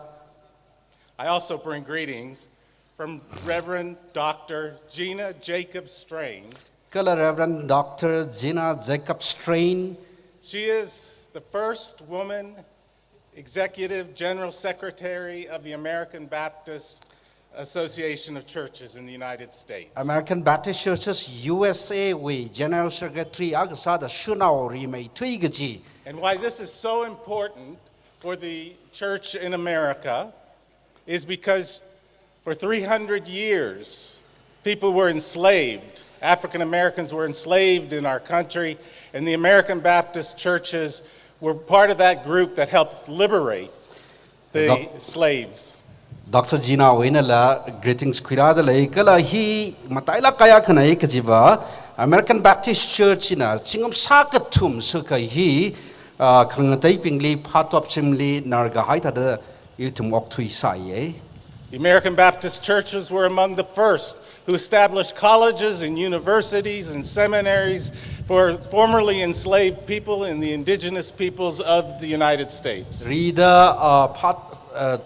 I also bring greetings from Reverend Dr. Gina Jacob Strain. Kala Reverend Dr. Gina Jacob Strain. She is the first woman Executive General Secretary of the American Baptist Association of Churches in the United States. American Baptist Churches USA we General Secretary agsada shunao rimei tuigaji. And why this is so important for the church in America is because for 300 years people were enslaved. African Americans were enslaved in our country, and the American Baptist churches were part of that group that helped liberate the slaves. Dr. Gina Wainala, greetings Kwiradalai, Kala he Mataila Kayakanai Kajiva, American Baptist Church in a Chingum Sakatum Suka he, Kangatapingli, Patopchimli, Nargahaita, the Utum Oktuisai. The American Baptist churches were among the first who established colleges and universities and seminaries for formerly enslaved people and the indigenous peoples of the United States. Rida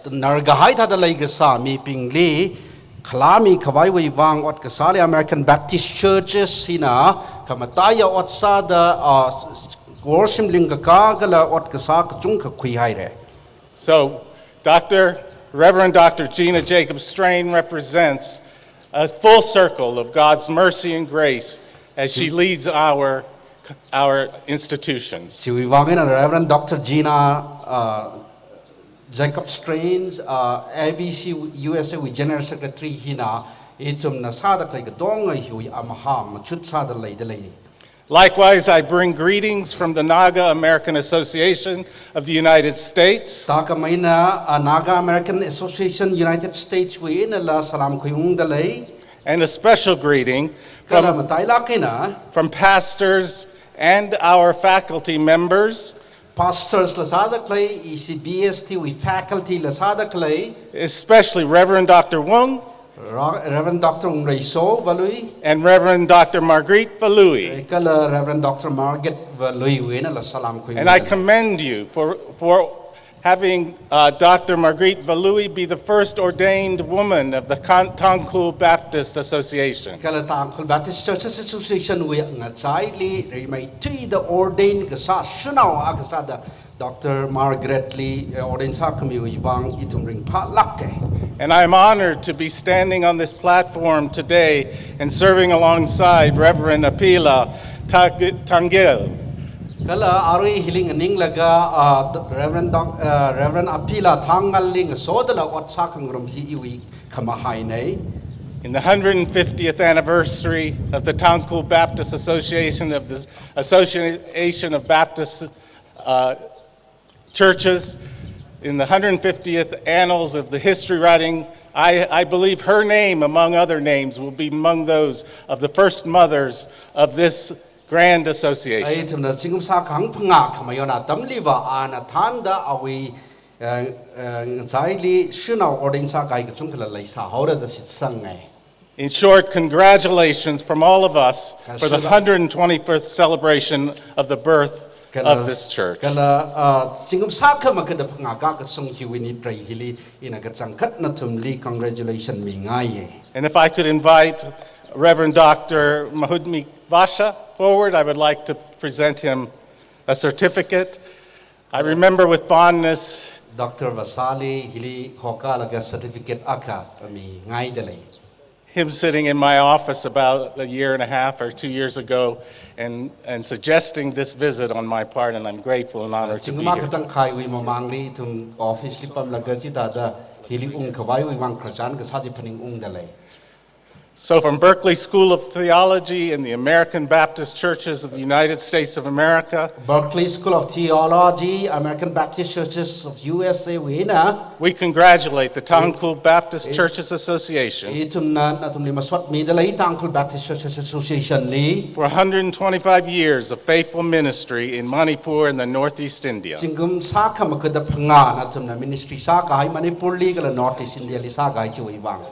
Nargahaita the Legasa, Mipingli, Kalami, Kawai Wang, what Kasali, American Baptist Churches, Sina, Kamataya, Otsada, Gorshim Lingakagala, what Kasak Junka Kuihaire. So, Reverend Dr. Gina Jacob Strain represents a full circle of God's mercy and grace as she leads our institutions. Reverend Dr. Gina Jacob Strains, ABC USA with General Secretary Hina, itum nasada like a donga hui amaham, chutsada lady. Likewise, I bring greetings from the Naga American Association of the United States. Takamaina Naga American Association United States we in la salam kuyung dalay. And a special greeting from pastors and our faculty members. Pastors Lazada Clay, ECBST with faculty Lazada Clay. Especially Reverend Dr. Wung. Reverend Dr. Homreishang Valui. And Reverend Dr. Marguerite Valui. Reverend Dr. Margaret Valui. And I commend you for having Dr. Marguerite Valui be the first ordained woman of the TANGKHUL Baptist Association. TANGKHUL Baptist Churches Association we ngachaili remai the ordained gasa shunao agasada Dr. Margaret Lee ordained sakami wang itumring patlake. And I'm honored to be standing on this platform today and serving alongside Reverend Apila Thangal. Kala arui hiling ning laga Reverend Apila Thangal ling sodala wat sakangrum hi iwi kamahai nei. In the 150th anniversary of the TANGKHUL Baptist Association of the Association of Baptist Churches, in the 150th annals of the history writing I believe her name, among other names, will be among those of the first mothers of this grand association. ai thum na singum sa khang phanga khamayona tamliwa ana thanda awi zaili shunau ording sa kai ka chungkhala lai sa hora da sit sangai. In short, congratulations from all of us for the 121st celebration of the birth of this church. Kala singum sa khama ka da phanga ka sung hiwini trai hili ina ka changkhat na thumli congratulations mi ngai. And if I could invite Reverend Dr. Mahudmi Vasha forward, I would like to present him a certificate. I remember with fondness Dr. Vasali hili hokalaga certificate aka mi ngai dele. Him sitting in my office about a year and a half or 2 years ago and suggesting this visit on my part, and I'm grateful and honored to be Chingma here. katang khai wi mamangli tum office li pam laga chi ta da hili ung khawai wi mang khachan ka saji phaning ung dele. So from Berkeley School of Theology and the American Baptist Churches of the United States of America, Berkeley School of Theology, American Baptist Churches of USA wina. we congratulate the TANGKHUL Baptist Churches Association Itum na tum li maswat mi dele TANGKHUL Baptist Churches Association li. for 125 years of faithful ministry in Manipur and the Northeast India. Chingum sa khama ka da phanga na tum na ministry sa ka hai Manipur li kala Northeast India li sa ka hai chui wang.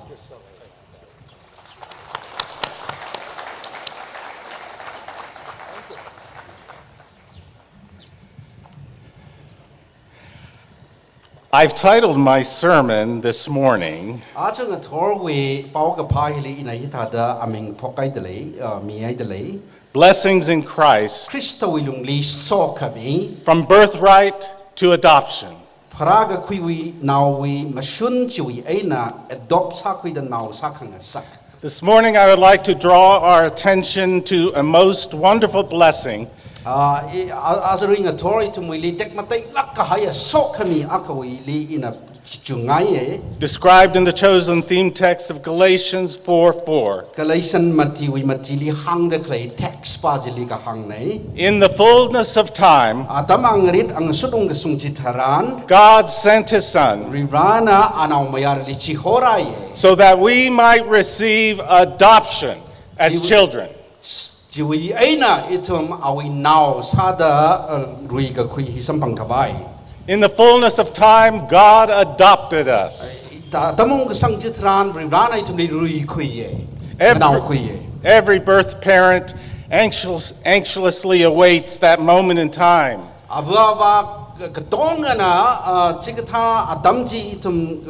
I've titled my sermon this morning, Achang Ngathor we Paokapha hili ina hita da aming pokai dele mi ai dele. Blessings in Christ, Christo wilung li so kami. from birthright to adoption. Paraga kui wi now we mashun chui aina adopt sa kui da now sa khanga sak. This morning I would like to draw our attention to a most wonderful blessing Azaring Ngathor to mili tek matai lakka haya so kami akawi li ina chungai described in the chosen theme text of Galatians 4:4. Galatian mati wi mati li hang de clay text pa jili ka hang nei. In the fullness of time, Atam ang rit ang sudong gasung chitharan God sent his Son Rivana anaw mayar li chihorai. so that we might receive adoption as children. Jiwi aina itum awi now sada rui ka kui hisam pangkabai. In the fullness of time, God adopted us. Tamong gasang chitharan Rivana itum li rui kui anaw kui. Every birth parent anxiously awaits that moment in time. Ava katonga na chikatha adamji itum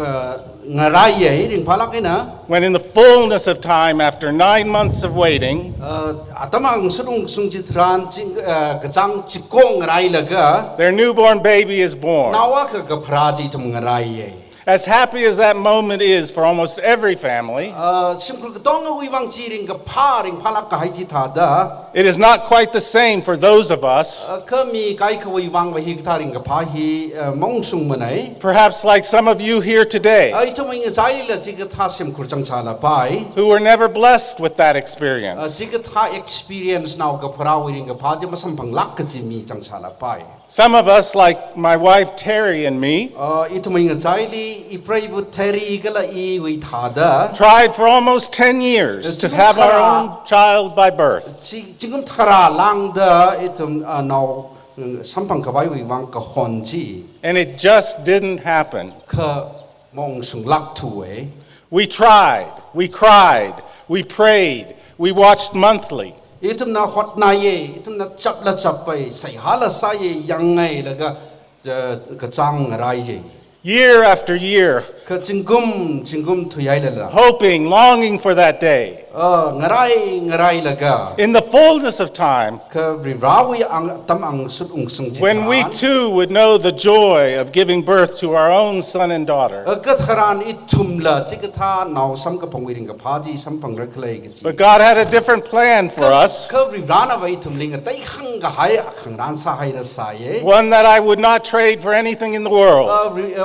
ngaraye rin palakina. When in the fullness of time, after 9 months of waiting, atamang sudong sungjitran ching kachang chikong ngarai laga. their newborn baby is born. Nawa ka kapraji itum ngaraye. As happy as that moment is for almost every family, Simple katonga wiwang chiring kaparing palak kahai chithada. it is not quite the same for those of us, Kami kai ka wiwang wahi kitaring kapahi mongsung manai. perhaps like some of you here today, Ay tuming zai la chikatha simple chang chala pai. who were never blessed with that experience. Chikatha experience now kapara wiring kapaja masampang lak kachimi chang chala pai. Some of us, like my wife Terry and me, Ituming zai li ipray bu teri gala I wi thada. tried for almost 10 years to have our own child by birth. Chingum thara lang da itum now sampang kabai wiwang ka honji. And it just didn't happen. Ka mongsung lak tuwe. We tried, we cried, we prayed, we watched monthly. Itum na hot na ye, itum na chap la chapai, say hala sa ye yang ngay laga ka chang rai ye. Year after year, Ka chingum tuyay lala. hoping, longing for that day. Ngaray laga. In the fullness of time, Ka rirawi ang tam ang sudung sung when we too would know the joy of giving birth to our own son and daughter. Katharan itum la chikatha now sam ka pangwiring ka phaji sam pangraklay gachi. But God had a different plan for us, Ka rirana vai itum linga tay khang ga hay khang ran sa hay na sa ye. one that I would not trade for anything in the world.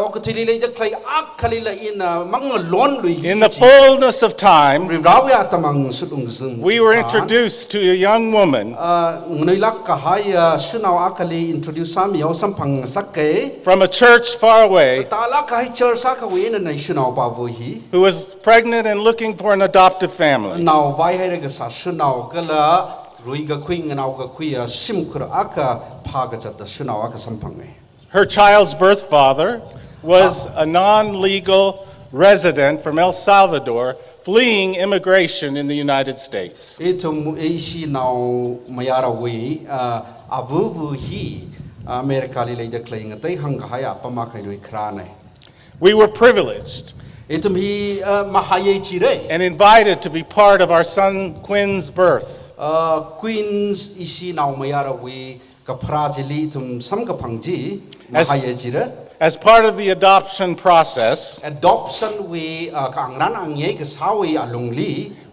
Okatili lay da klay ak kali In the fullness of time, we were introduced to a young woman from a church far away who was pregnant and looking for an adoptive family. Her child's birth father was a non-legal resident from El Salvador fleeing immigration in the United States. We were privileged and invited to be part of our son Quinn's birth. As part of the adoption process,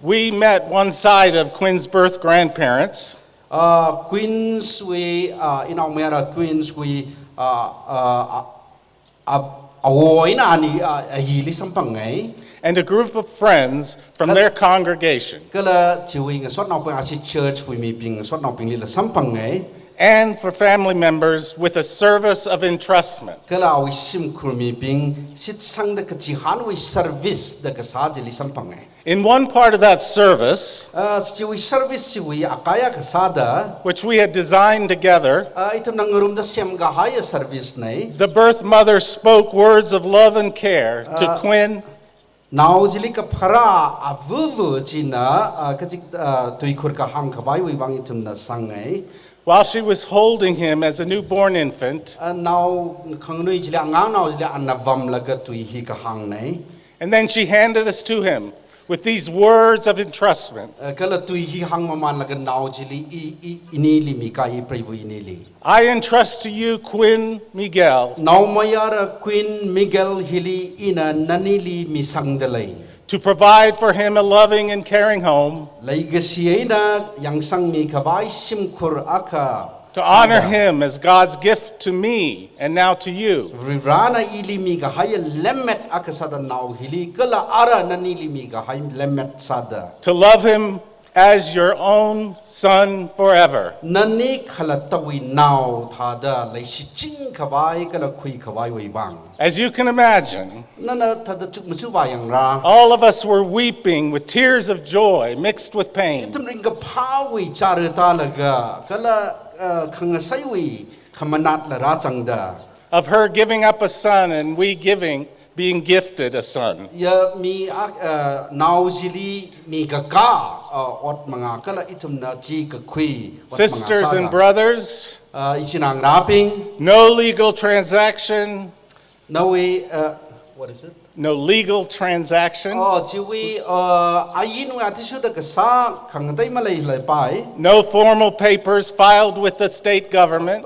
we met one side of Quinn's birth grandparents. And a group of friends from their congregation. And for family members with a service of entrustment. In one part of that service, which we had designed together, the birth mother spoke words of love and care to Quinn. While she was holding him as a newborn infant, and then she handed us to him with these words of entrustment. I entrust to you Quinn Miguel to provide for him a loving and caring home, to honor him as God's gift to me and now to you, to love him as your own son forever. As you can imagine, all of us were weeping with tears of joy mixed with pain. Of her giving up a son and we being gifted a son. Sisters and brothers, no legal transaction. What is it? No legal transaction. No formal papers filed with the state government.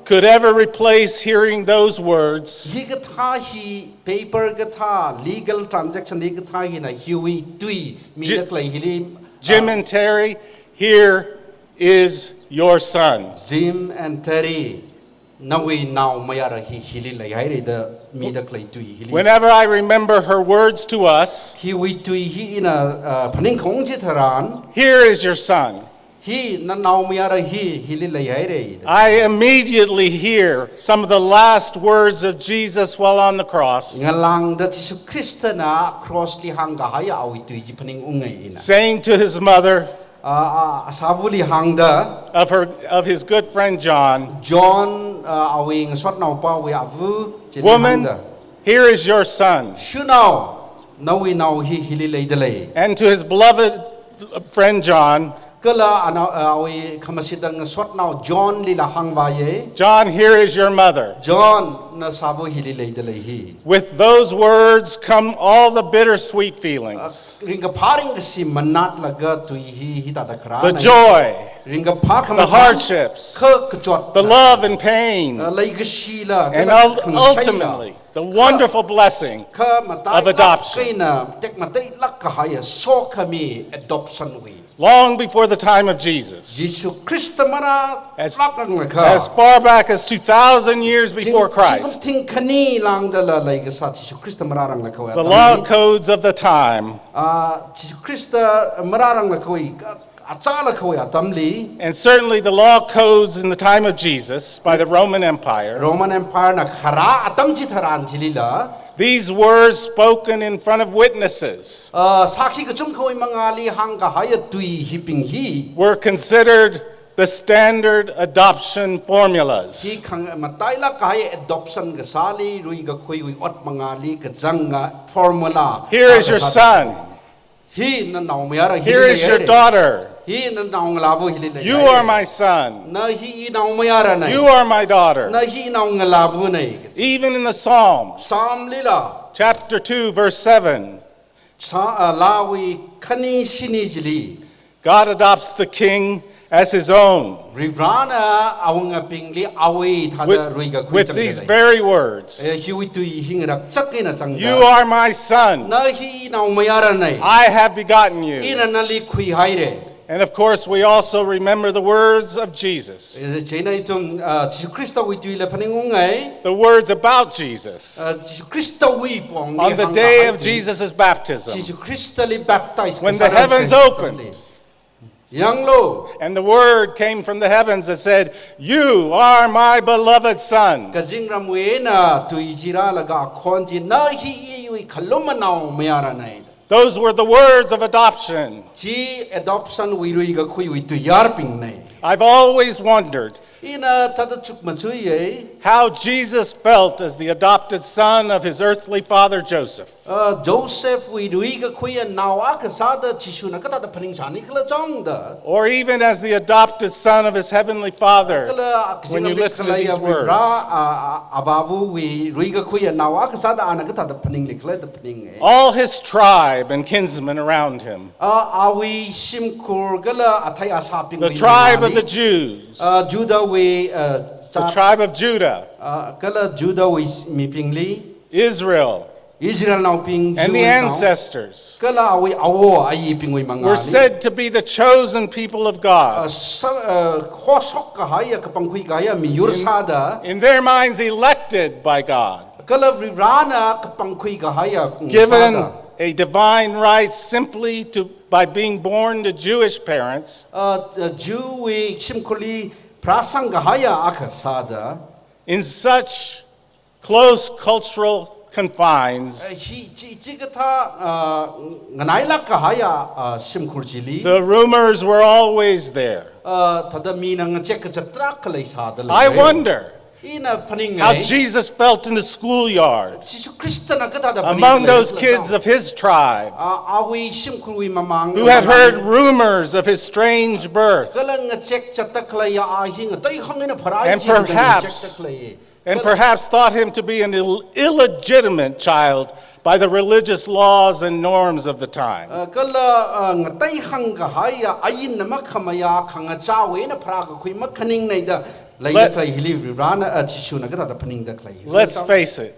Could ever replace hearing those words. Jim and Terry, here is your son. Jim and Terry. Whenever I remember her words to us, here is your son, I immediately hear some of the last words of Jesus while on the cross, saying to his mother, of his good friend John, woman, here is your son. And to his beloved friend John, John, here is your mother. With those words come all the bittersweet feelings. The joy, the hardships, the love and pain, and ultimately the wonderful blessing of adoption. Long before the time of Jesus, as far back as 2,000 years before Christ, the law codes of the time, and certainly the law codes in the time of Jesus by the Roman Empire, these words spoken in front of witnesses were considered the standard adoption formulas. Here is your son. Here is your daughter. You are my son. You are my daughter. Even in the Psalms, chapter 2, verse 7, God adopts the king as his own with these very words. You are my son. I have begotten you. And of course, we also remember the words of Jesus. The words about Jesus. On the day of Jesus' baptism, when the heavens opened, and the word came from the heavens that said, "You are my beloved son." Those were the words of adoption. I've always wondered how Jesus felt as the adopted son of his earthly father Joseph. Or even as the adopted son of his heavenly father, when you listen to these words. All his tribe and kinsmen around him. The tribe of the Jews. The tribe of Judah, Israel, and the ancestors were said to be the chosen people of God. In their minds, elected by God, given a divine right simply by being born to Jewish parents. In such close cultural confines, the rumors were always there. I wonder how Jesus felt in the schoolyard among those kids of his tribe who had heard rumors of his strange birth and perhaps thought him to be an illegitimate child by the religious laws and norms of the time. Let's face it.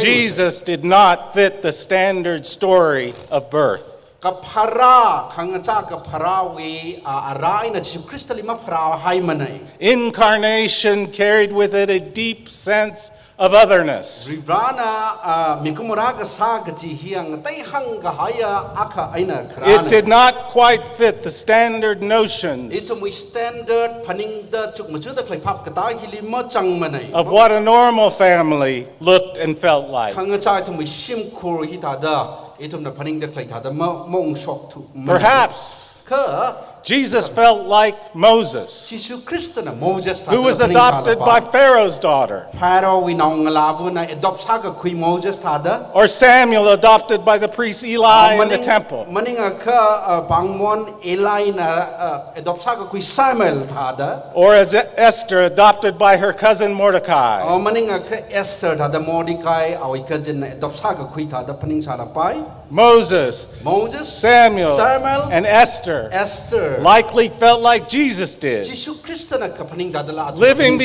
Jesus did not fit the standard story of birth. Incarnation carried with it a deep sense of otherness. It did not quite fit the standard notions of what a normal family looked and felt like. Perhaps Jesus felt like Moses, who was adopted by Pharaoh's daughter, or Samuel adopted by the priest Eli in the temple, or as Esther adopted by her cousin Mordecai. Moses, Samuel, and Esther likely felt like Jesus did, living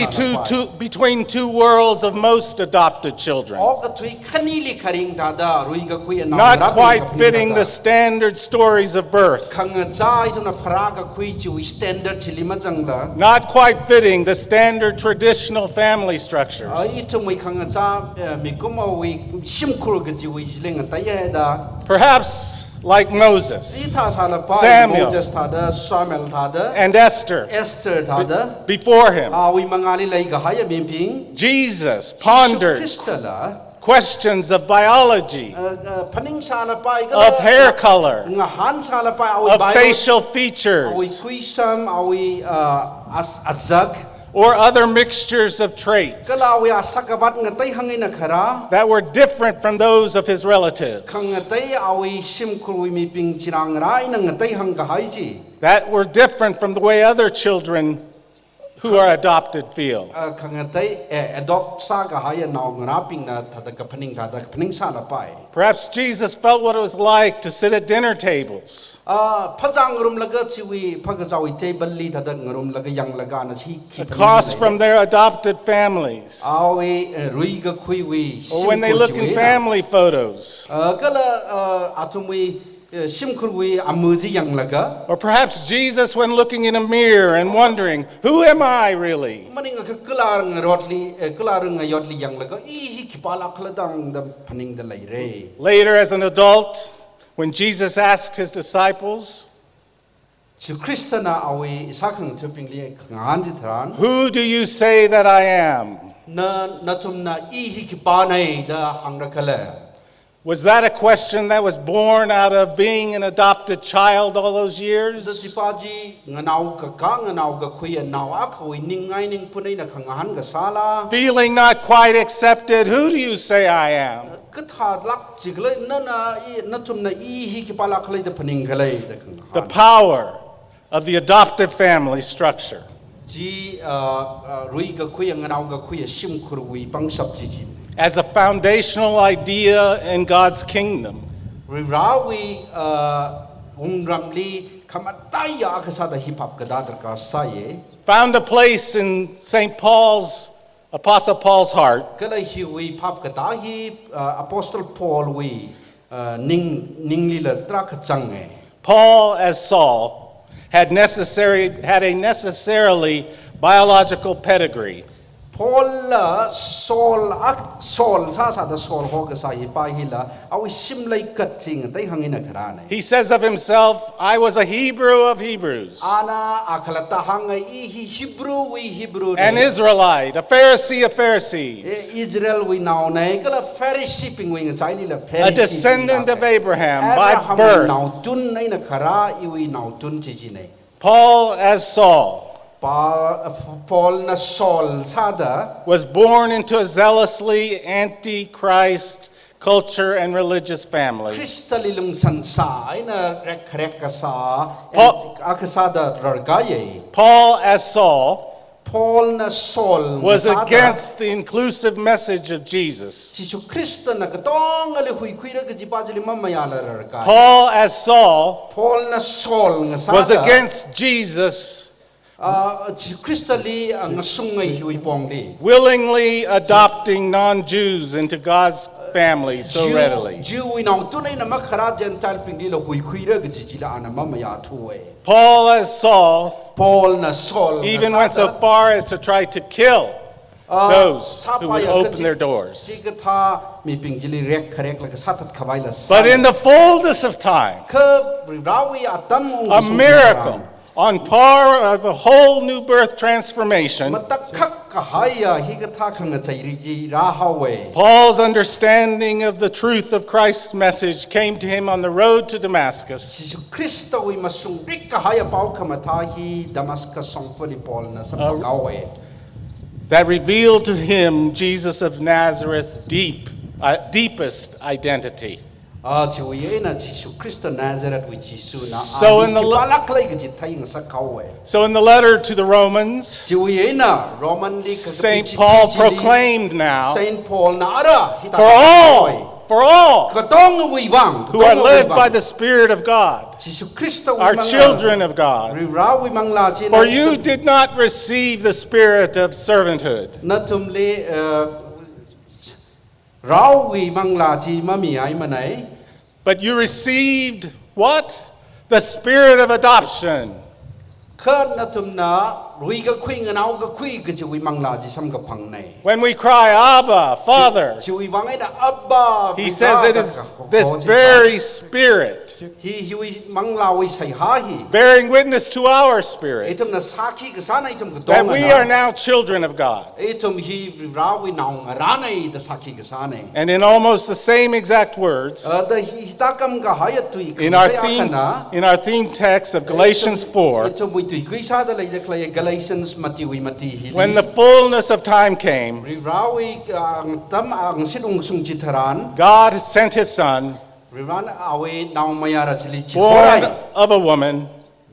between two worlds of most adopted children, not quite fitting the standard stories of birth, not quite fitting the standard traditional family structures. Perhaps like Moses, Samuel, and Esther before him, Jesus pondered questions of biology, of hair color, of facial features, or other mixtures of traits that were different from those of his relatives, that were different from the way other children who are adopted feel. Perhaps Jesus felt what it was like to sit at dinner tables, across from their adopted families, or when they look in family photos. Or perhaps Jesus when looking in a mirror and wondering, who am I really? Later as an adult, when Jesus asked his disciples, who do you say that I am? Was that a question that was born out of being an adopted child all those years? Feeling not quite accepted, who do you say I am? The power of the adoptive family structure. As a foundational idea in God's kingdom. Found a place in St. Paul's, Apostle Paul's heart. Paul, as Saul, had a necessarily biological pedigree. Paul Saul He says of himself, I was a Hebrew of Hebrews, an Israelite, a Pharisee of Pharisees, a descendant of Abraham by birth. Paul, as Saul, was born into a zealously anti-Christ culture and religious family. Paul, as Saul, was against the inclusive message of Jesus. Paul, as Saul, was against Jesus willingly adopting non-Jews into God's family so readily. Paul, as Saul, even went so far as to try to kill those who would open their doors. But in the fullness of time, a miracle on par of a whole new birth transformation, Paul's understanding of the truth of Christ's message came to him on the road to Damascus. That revealed to him Jesus of Nazareth's deepest identity. So in the letter to the Romans, St. Paul proclaimed now, for all for all ka tong wi wang who are led by the Spirit of God, Jesus Christ are children of God. ri ra wi mang la chi For you did not receive the spirit of servanthood, na tum le rao wi mang la chi ma mi ai manai but you received what? The spirit of adoption. kha na tum na rui ga khui nganau ga khui ga chi wi mang la chi sam ga phang nei When we cry, Abba, Father, chi wi wang ai da abba he says it is this very spirit hi wi mang la wi sai ha hi bearing witness to our spirit itum na sakhi ga sana itum ga that tong we are now children of God. itum hi ra wi nau ra nei da sakhi ga sana And in almost the same exact words, da hi ta kam ga ha ya tui in our theme text of Galatians 4, itum wi tui kui sa da lai da klai Galatians mati wi mati hi when the fullness of time came, ra wi ang tam ang sidung sung chi tharan God sent his son, Rivan awe nau maya ra chili chi born horai of a woman,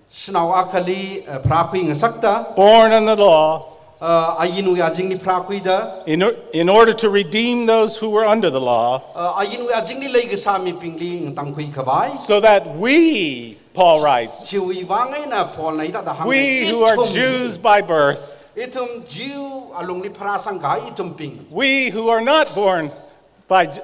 snau akali prakui ngasakta born under the law, ayinu ya jingni prakui da in order to redeem those who were under the law, ayinu ya jingni lei ga sami pingli ngtang kui khabai so that we, Paul writes, chiwi wangai na pol nai da hang we who are Jews by birth, itum Jew alungli prasang ga itum ping we who are not born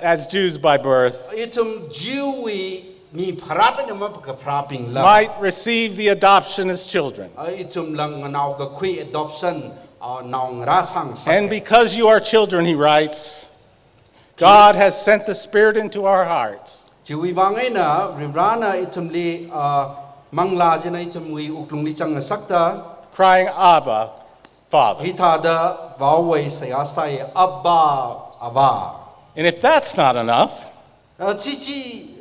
as Jews by birth, itum Jewi mi pharat na ma ka praping la might receive the adoption as children. itum lang nau ga kui adoption nau rasang And because you are children, he writes, God has sent the Spirit into our hearts, chiwi wangai na rivrana itum li mangla jena itum wi uklung li chang sakta crying, Abba, Father. hita da wawai saya sai abba ava And if that's not enough, chichi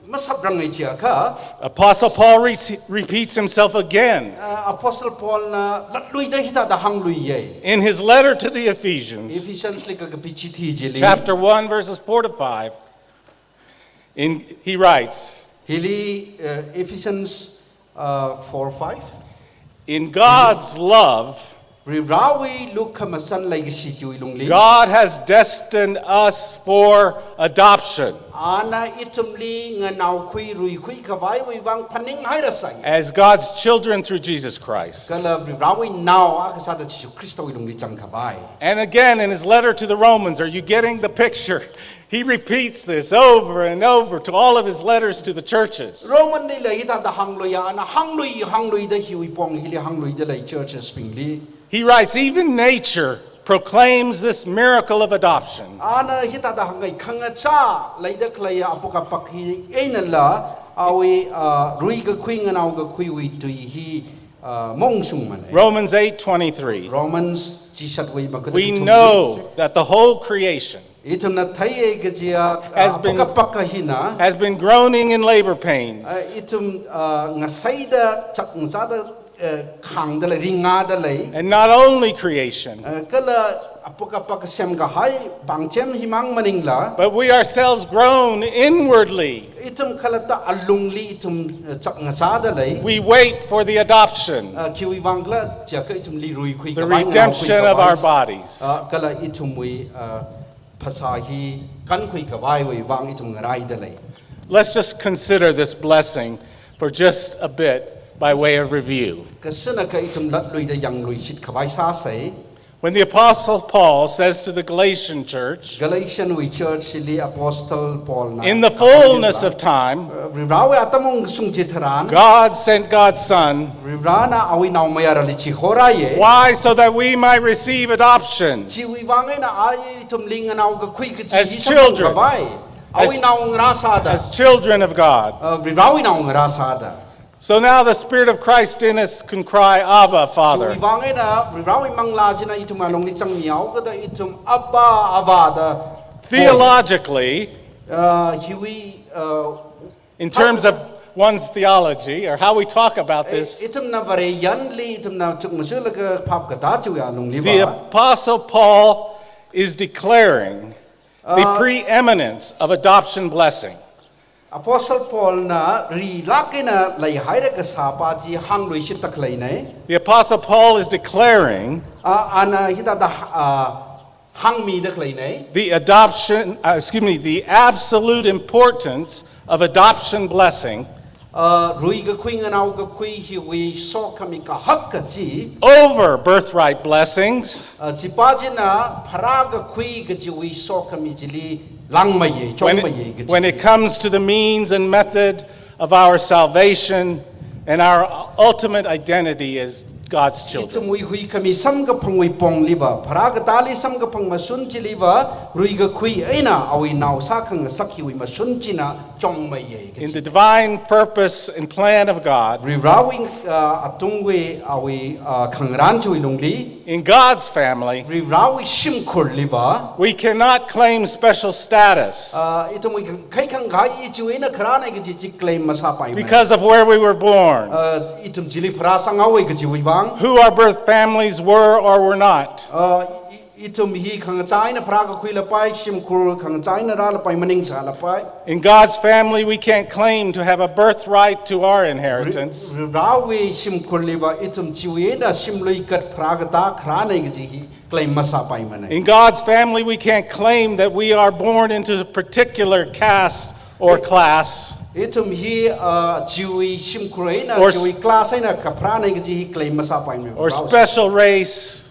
masabrang ai chia kha Apostle Paul repeats himself again apostle Paul na latlui da hita da hanglui ye in his letter to the Ephesians, Ephesians li ka pichi thi jeli chapter 1, verses 4 to 5. He writes, hili Ephesians 4:5 in God's love, Rawi look kamasan like si God has destined us for adoption Ana itumli nga naw kui rui kui kawai wi wang paning hairasai. as God's children through Jesus Christ. Kala rawi naw akasada Jesu Kristo ilungli chang kawai. And again in his letter to the Romans, are you getting the picture? He repeats this over and over to all of his letters to the churches. Roman ni la hita da hangloi ana hangloi da hiwi pong hili hangloi da lai churches pingli. He writes, even nature proclaims this miracle of adoption. Ana hita da hangai khanga cha lai da klaya Apokapha hi enala awi rui ga kui nga naw ga kui wi tui hi mong sung man. Romans 8:23. Romans jisat wi ba We know that the whole creation itum na thai ga jia has been groaning in labor pains itum ngasai da chak ngada khang da la ringa da lai and not only creation kala Apokapha sem ga hai bangchem himang maning la but we ourselves groan inwardly. itum kala ta alungli itum chak ngasa da lai We wait for the adoption, kiwi wangla ja ka itum li rui kui the redemption of our bodies. kala itum wi phasahi kan kui ka vai wi wang itum ngarai da lai. Let's just consider this blessing for just a bit by way of review. Kasana ka itum lat lui da yang lui sit ka vai sa sai. When the Apostle Paul says to the Galatian church, Galatian we church li Apostle Paul na in the fullness of time, ribrawe atamong sung jitharan God sent God's Son. ribrana awi naw mayara li chi horaye. Why? So that we might receive adoption Chi wi wangai na ai itum linga naw ga kui ka chi as hi children, awi naw ngrasa da as children of God. ribrawe naw ngrasa da. So now the Spirit of Christ in us can cry, Abba, Father. Theologically, in terms of one's theology, or how we talk about this, the Apostle Paul is declaring the preeminence of adoption blessing. Apostle Paul na rilakina lay haira ka sapa ji hangloi sit taklai nei. The Apostle Paul is declaring ana hita da hang mi de klei nei the the absolute importance of adoption blessing rui ga khwing anau ga khwi hi wi so khami ka hak ka chi over birthright blessings chi pa jina phara ga khwi ga chi wi so khami jili lang mai ye chong mai ye when it comes to the means and method of our salvation and our ultimate identity as God's children. Itum hui kami sam ga phang wi pong liba phara ga tali sam ga phang masun chi liba rui ga khwi aina awi nau sa khang sakhi wi masun china chong mai ye In the divine purpose and plan of God, ri rawing atung we awi khang ran chui lungli in God's family, ri rawi sim khur liba we cannot claim special status itum wi khai khang ga I chui na khara na ga chi claim masa pai because of where we were born, itum jili phara sang awi ga chi wi bang who our birth families were or were not. Itum hi khang chai na phra ga khwi la pai sim khur khang chai na ra la pai maning sa la pai In God's family, we can't claim to have a birthright to our inheritance. rawi sim khur liba itum chiwi na sim lui kat phra ga ta khra na ga ji claim masa pai mane In God's family, we can't claim that we are born into a particular caste or class. itum hi chiwi sim khur na Or chiwi class na ka phra na ga ji claim masa pai me Or special race,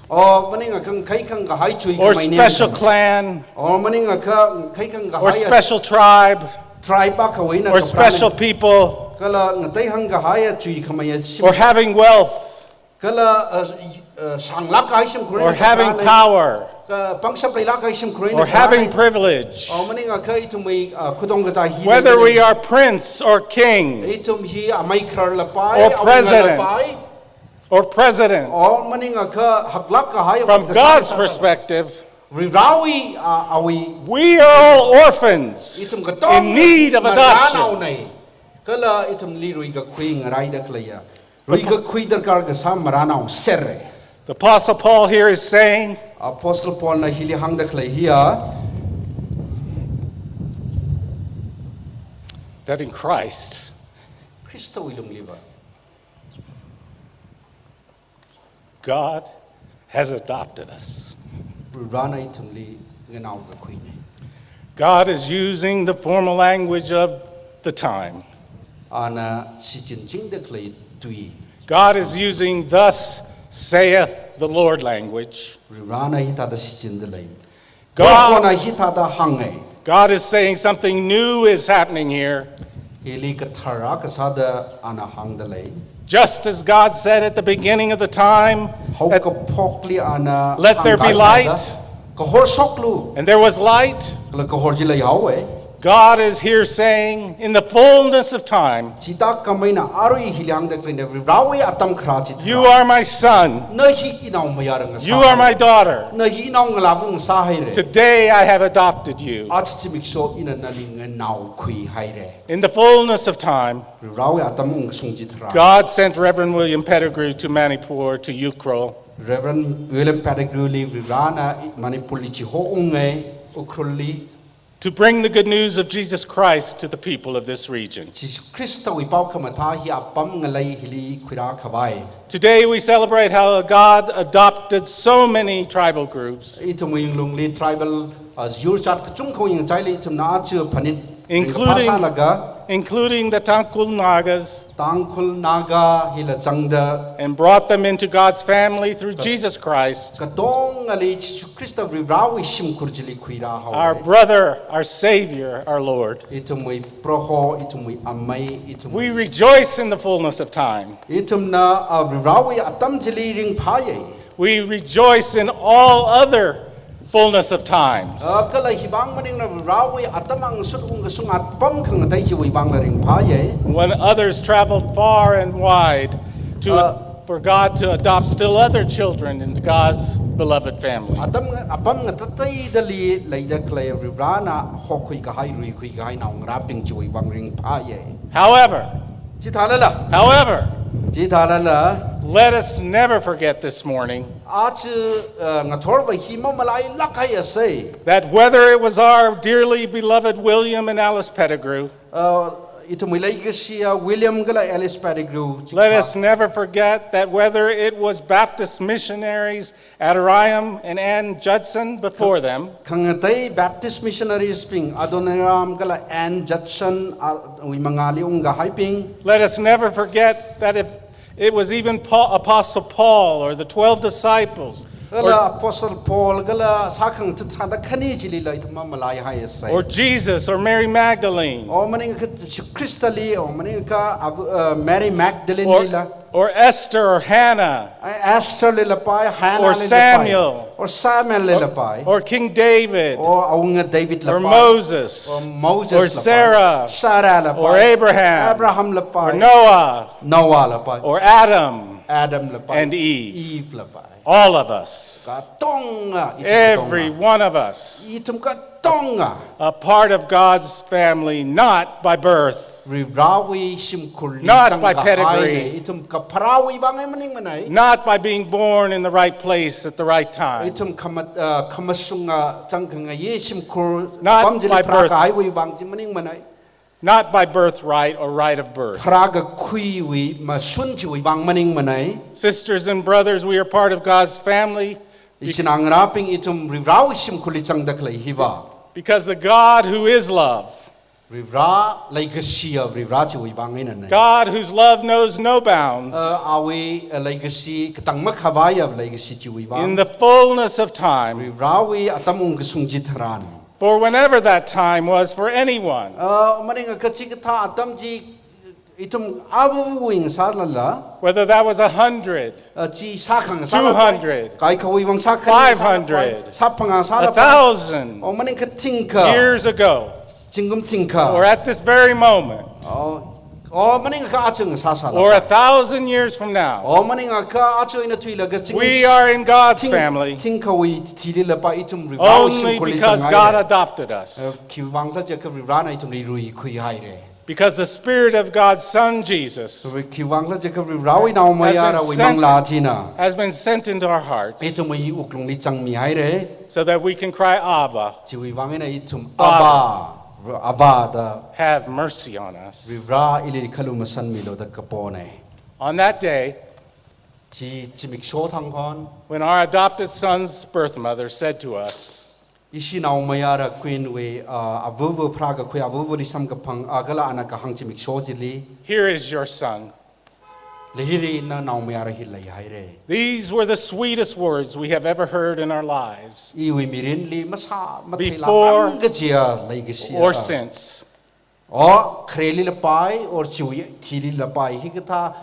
maning khang khai khang ga hai chui or special clan, maning khang khai khang ga or hai special tribe, tribe ba ka wi na or special people, kala ngatai hang ga hai chui khamaya sim or having wealth, kala sangla ka sim khur or having power, pangsap lai la ka sim khur or having privilege. maning ka itum wi khudong ga hi Whether we are prince or king itum hi amai khar la pai or president or president, maning ka haklak ka hai from God's perspective, rawi awi we are all orphans itum ga in need of adoption. kala itum li rui ga khwi ngarai da klaya rui ga khwi dar kar ga sam maranau serre The Apostle Paul here is saying apostle paul na hili hang da klai hia that in Christ, Christo ilum liba God has adopted us. rana itum li nganau ga khwi God is using the formal language of the time. ana si chin ching da klai tui God is using thus saith the Lord language. rana hita da si chin da lai God- na hita da hang God is saying something new is happening here. hili ka thara ka sada ana hang da lai Just as God said at the beginning of the time, Haokaphok li ana Let there be light. ka hor soklu and there was light, kala ka hor ji lai hawe God is here saying, in the fullness of time, Chita kamaina aroi hilang da klin every rawe atam khra chit you are my son, na hi inaw mayarang you are my daughter. na hi inaw ngalabung sa haire Today I have adopted you. ach chimik so ina naling naw khui haire In the fullness of time, rawe atam ung sung jit ra God sent Reverend William Pettigrew to Manipur, to Ukhrul, Reverend William Pettigrew li rana Manipur li chi ho ungai ukruli to bring the good news of Jesus Christ to the people of this region. Jesus Christo wi pau kamata hi apam ngalai hili khira khawai Today we celebrate how God adopted so many tribal groups, itum ing lung li tribal as yur chat chung khong ing chai li itum na chu phanit including the Tanghul Nagas, Tangkhul naga hila changda and brought them into God's family through Jesus Christ, katong ali Jesus Christo rawi sim kurjili khuira our hawe brother, our Savior, our Lord. itum wi proho itum wi amai itum We rejoice in the fullness of time. itum na rawi atam jili ring phaye We rejoice in all other fullness of times. kala hibang maning na rawi atamang sung sung atpam khang tai chi wi bang la ring phaye When others traveled far and wide for God to adopt still other children into God's beloved family. atam apam nga tatai dali laida klay rana hokhui ka hai rui khui ka hai naung raping chi wi bang ring phaye However, however let us never forget this morning say that whether it was our dearly beloved William and Alice Pettigrew, itum legacy William gala Alice Pettigrew. Let us never forget that whether it was Baptist missionaries Adoniram and Ann Judson before them, Kangatay Baptist missionaries ping Adoniram gala Ann Judson we mangali unga hyping. let us never forget that if it was even Apostle Paul or the 12 disciples, Gala Apostle Paul gala sakang tanda khani jili la itma malai hai sai. or Jesus or Mary Magdalene, O maning ka Christali o maning ka Mary Magdalene lila. or Esther or Hannah, Esther lila pai Hannah or lila pai. Samuel, Or Samuel lila pai. or King David, Or aunga David la or pai. Moses, Or Moses or la pai. Sarah, Sarah la pai. or Abraham, Abraham la or pai. Noah, Noah la pai. or Adam, Adam la pai. and Eve. Eve la pai. All of us, Ka tonga itum every tonga. one of us, Itum ka tonga. a part of God's family, not by birth, Rivrawi simkul Not by pedigree. Itum ka parawi bangay maning manay. not by being born in the right place at the right time, Itum kamasunga changkanga ye simkul Not pamjili by birth. praga aiwi bangji maning manay. not by birthright or right of birth. Praga kuiwi masunji bang maning manay. Sisters and brothers, we are part of God's family Isinang raping itum rivrawi simkuli changdaklay hiba. because the God who is love, Rivra legacy of rivra chiwi bangay nanay. God whose love knows no bounds, Awi legacy katang makhabaya of legacy chiwi in bang. the fullness of time, Rivrawi atamung kasungjitharan. for whenever that time was for anyone, Maning kachikata atamji itum avuwing salala. whether that was 100, Chi sakang 200, kai kawi wang sakang 500, sapanga sala 1,000 o maning katingka years ago, jingum tingka or at this very moment, o maning ka achung sasala or 1,000 years from now. o maning ka acho ina tuila ga jingum We are in God's family tingka wi tilila pa itum rivaw only because God adopted us. ki wang la jaka rivana itum rui kui haire Because the Spirit of God's Son, Jesus, ki wang la jaka rivawi na mayara wi mang la jina has been sent into our hearts itum wi uklung li chang mi haire so that we can cry, Abba, chi wi wang ina itum Father. aba da have mercy on us. Rivra ili kalu masan milo da kapone. On that day, Chi chimik sho thangkon. when our adopted son's birth mother said to us, Ishi na umayara queen we avuvu praga kwe avuvu di sam kapang agala anaka hang chimik sho jili. Here is your son. Lihiri na umayara hilay haire. These were the sweetest words we have ever heard in our lives, Iwi mirin li masa Before matila gajia laigisi. or since. O kreli la pai or chiwi thiri la pai higata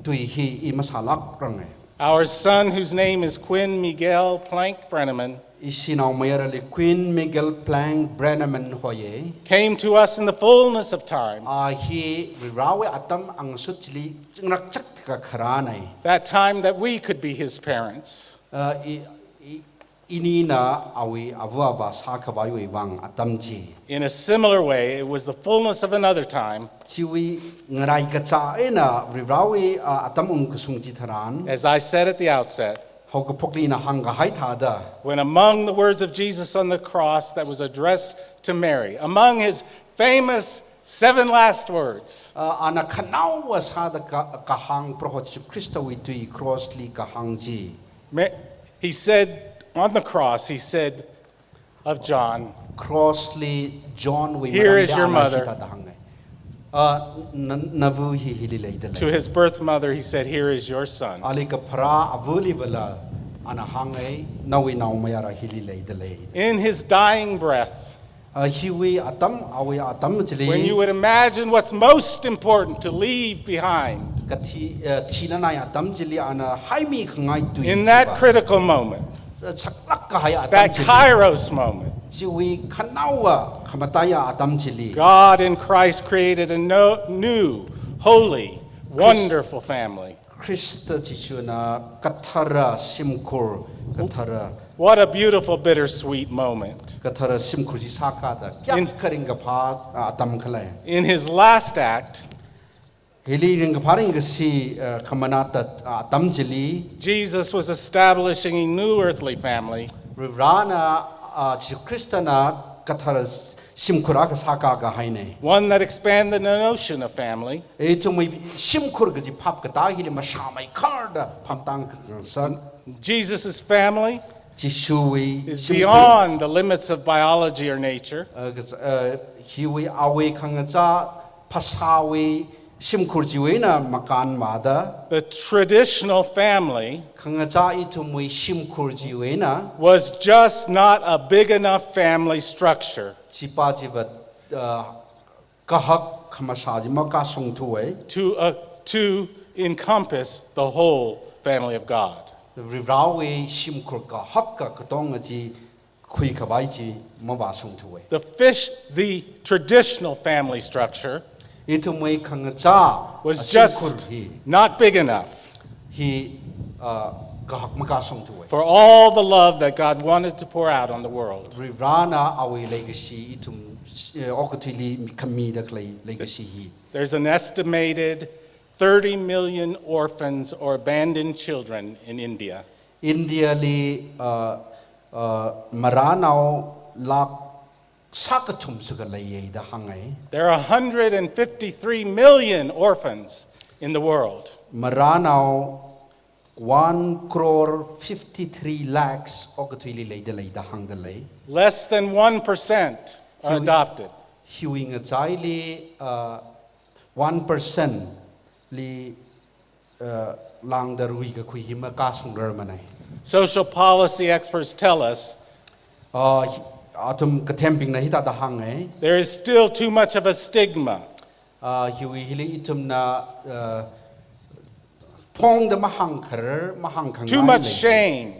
tui hi I masalak range. Our son, whose name is Quinn Miguel Plank Brenneman, Ishi na umayara li Queen Miguel Plank Brenneman hoye. came to us in the fullness of time. Hi rirawe atam ang sutli ngrak chak ka kharanai. That time that we could be his parents. Ini na awi avuava sakavayu wang atamji. In a similar way, it was the fullness of another time, Chiwi ngarai kacha ena rirawe atamung kusungji tharan. as I said at the outset, Haokaphok li na hanga hai thada. when among the words of Jesus on the cross that was addressed to Mary, among his famous 7 last words, Ana khanau asada kahang prohot Krista wi tui cross li kahangji. he said on the cross, he said of John, Crossly John we Here is your mother. Navu hi hililay to his birth mother, he said, here is your son. Alika pra avuli bala ana hangay nawi na umayara hililay dalay. In his dying breath, Hiwi atam awi atam jili. when you would imagine what's most important to leave behind, Kati tina na atam jili ana haimi kangay tu. in that critical moment, Chaklak kahaya atam that jili. kairos moment, Jiwi kanawa kamataya atam jili. God in Christ created a new, holy, wonderful family. Krista jishuna katara simkur katara. What a beautiful, bittersweet moment. Katara simkur jisakada. Kya karinga pa atam kalay. In his last act, Hiliring paring si kamanata atam jili. Jesus was establishing a new earthly family Rivrana Kristana kathara simkhura ka saka ka haine one that expanded the notion of family. e tumai simkhur ga ji phap ka ta hi le ma shamai khar da pham tang san Jesus' family Jishui is beyond the limits of biology or nature. hiwi awe khangacha phasawi simkhur jiwe na makan mada The traditional family khangacha itumui simkhur jiwe na was just not a big enough family structure chipa jibat kahak khamasaji maka sungthuwe to encompass the whole family of God. Rirawe simkhur ka hakka katong ji khui khabai ji mawa sungthuwe The traditional family structure itumui khangacha was just not big enough hi kahak maka sungthuwe for all the love that God wanted to pour out on the world. Rivrana awe legacy itum okutili Khami da legacy hi There's an estimated 30 million orphans or abandoned children in India. India li maranao lak sakathum suga laye da hangai There are 153 million orphans in the world. maranao 1 crore 53 lakhs okutili lay da hang da lay Less than 1% are adopted. hiwing a jaili 1% li lang da rui ga khui hima ka sungrar manai Social policy experts tell us atum kathemping na hita da hangai there is still too much of a stigma hiwi hili itum na phong da mahang khang too much shame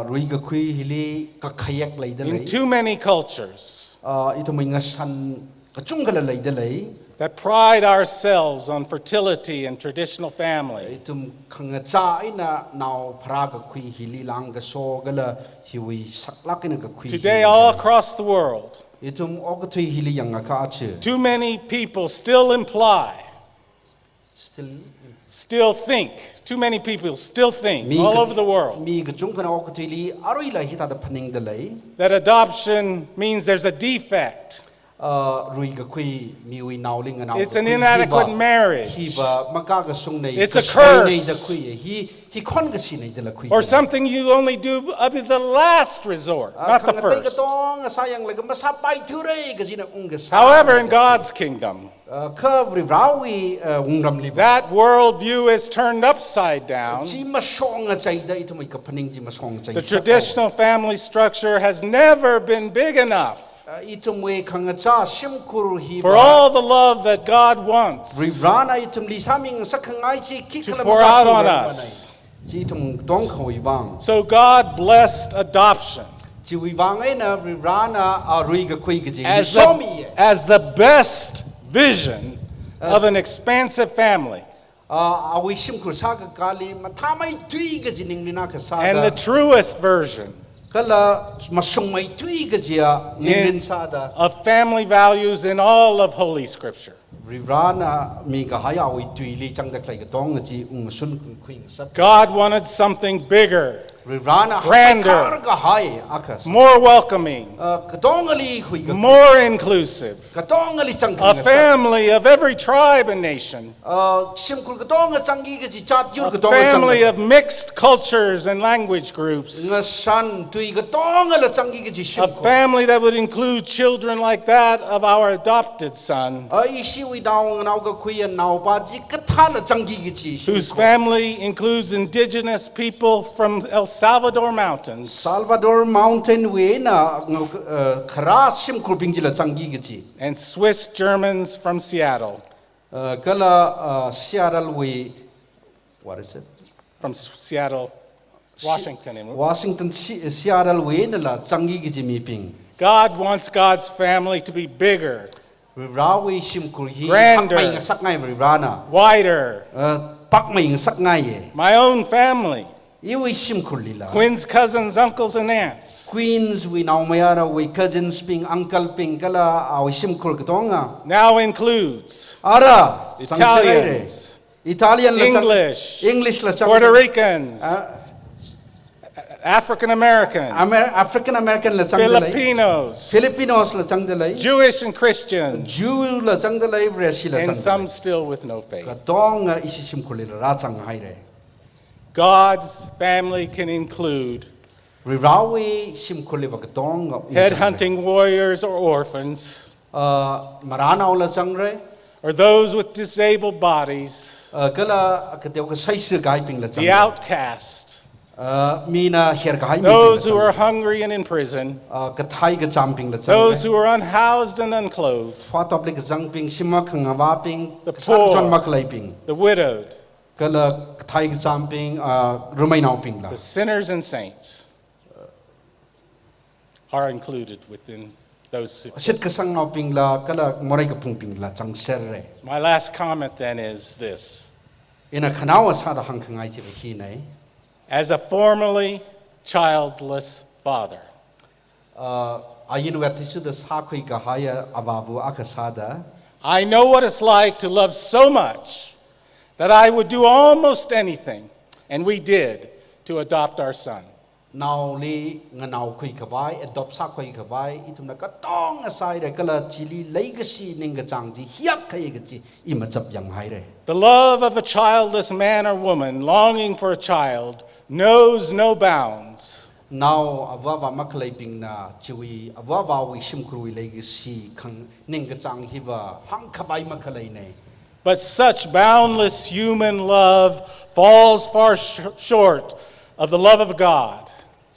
rui ga khui hili ka khayak lay da in lay too many cultures itum nga san ka chungkala lay da lay that pride ourselves on fertility and traditional family. itum khanga cha ina naw phra ga khui hili lang ga so gala hiwi saklak ina ga khui Today, all across the world, itum okathui hili yang ka ache too many people still think, too many people still think all over the world mi ga chungkana okathui li aroi la hita da phaning da lay that adoption means there's a defect. It's an inadequate marriage. It's It's a curse. Or something you only do up at the last resort, not the first. However, in God's kingdom, that worldview is turned upside down. The traditional family structure has never been big enough for all the love that God wants to pour out on us. So God blessed adoption as the best vision of an expansive family. And the truest version of family values in all of Holy Scripture. God wanted something bigger, grander, more welcoming, more inclusive, a family of every tribe and nation, a family of mixed cultures and language groups, a family that would include children like that of our adopted son, whose family includes indigenous people from El Salvador Mountains, and Swiss Germans from Seattle. What is it? From Seattle, Washington. God wants God's family to be bigger, grander, wider. My own family, Quinn's cousins, uncles, and aunts. Queens, we now mayara we cousins ping uncle ping kala our shimkur katonga. Now includes Italians, English, Puerto Ricans, African Americans, African American la chang de lai Filipinos, la chang de lai Jewish and Christians, Jew la chang de lai Resi la and chang some still with no faith. ka tong isisim khuli ra chang hai re God's family can include Rirawi sim khuli ba ka tong headhunting warriors or orphans, marana la chang re or those with disabled bodies, kala ka teu ka sai se gai ping la chang the outcast, mina her ka hai those who are hungry and in prison, ka thai ka cham ping la chang those who are unhoused and unclothed, fa top le ka chang ping sima khang wa ping the chon mak poor, lai ping the widowed, kala thai ka cham ping rumai nau ping la the sinners and saints are included within those sit ka sang nau ping la kala morai ka phung ping la chang ser re My last comment then is this. ina khanawa sa da hang khangai chi hi nei As a formerly childless father, ayin wa tisu da sa khoi ka haya ababu akasada I know what it's like to love so much that I would do almost anything, and we did, to adopt our son. now li nga nau khoi ka bai adopt sa khoi ka bai itumna ka tong asai re kala chili legacy ning ga chang ji hiak khai ga chi ima chap yang hai re The love of a childless man or woman longing for a child knows no bounds. now awa maklai ping na chiwi awa wi sim krui legacy khang ning ga chang hi ba hang khabai maklai nei But such boundless human love falls far short of the love of God.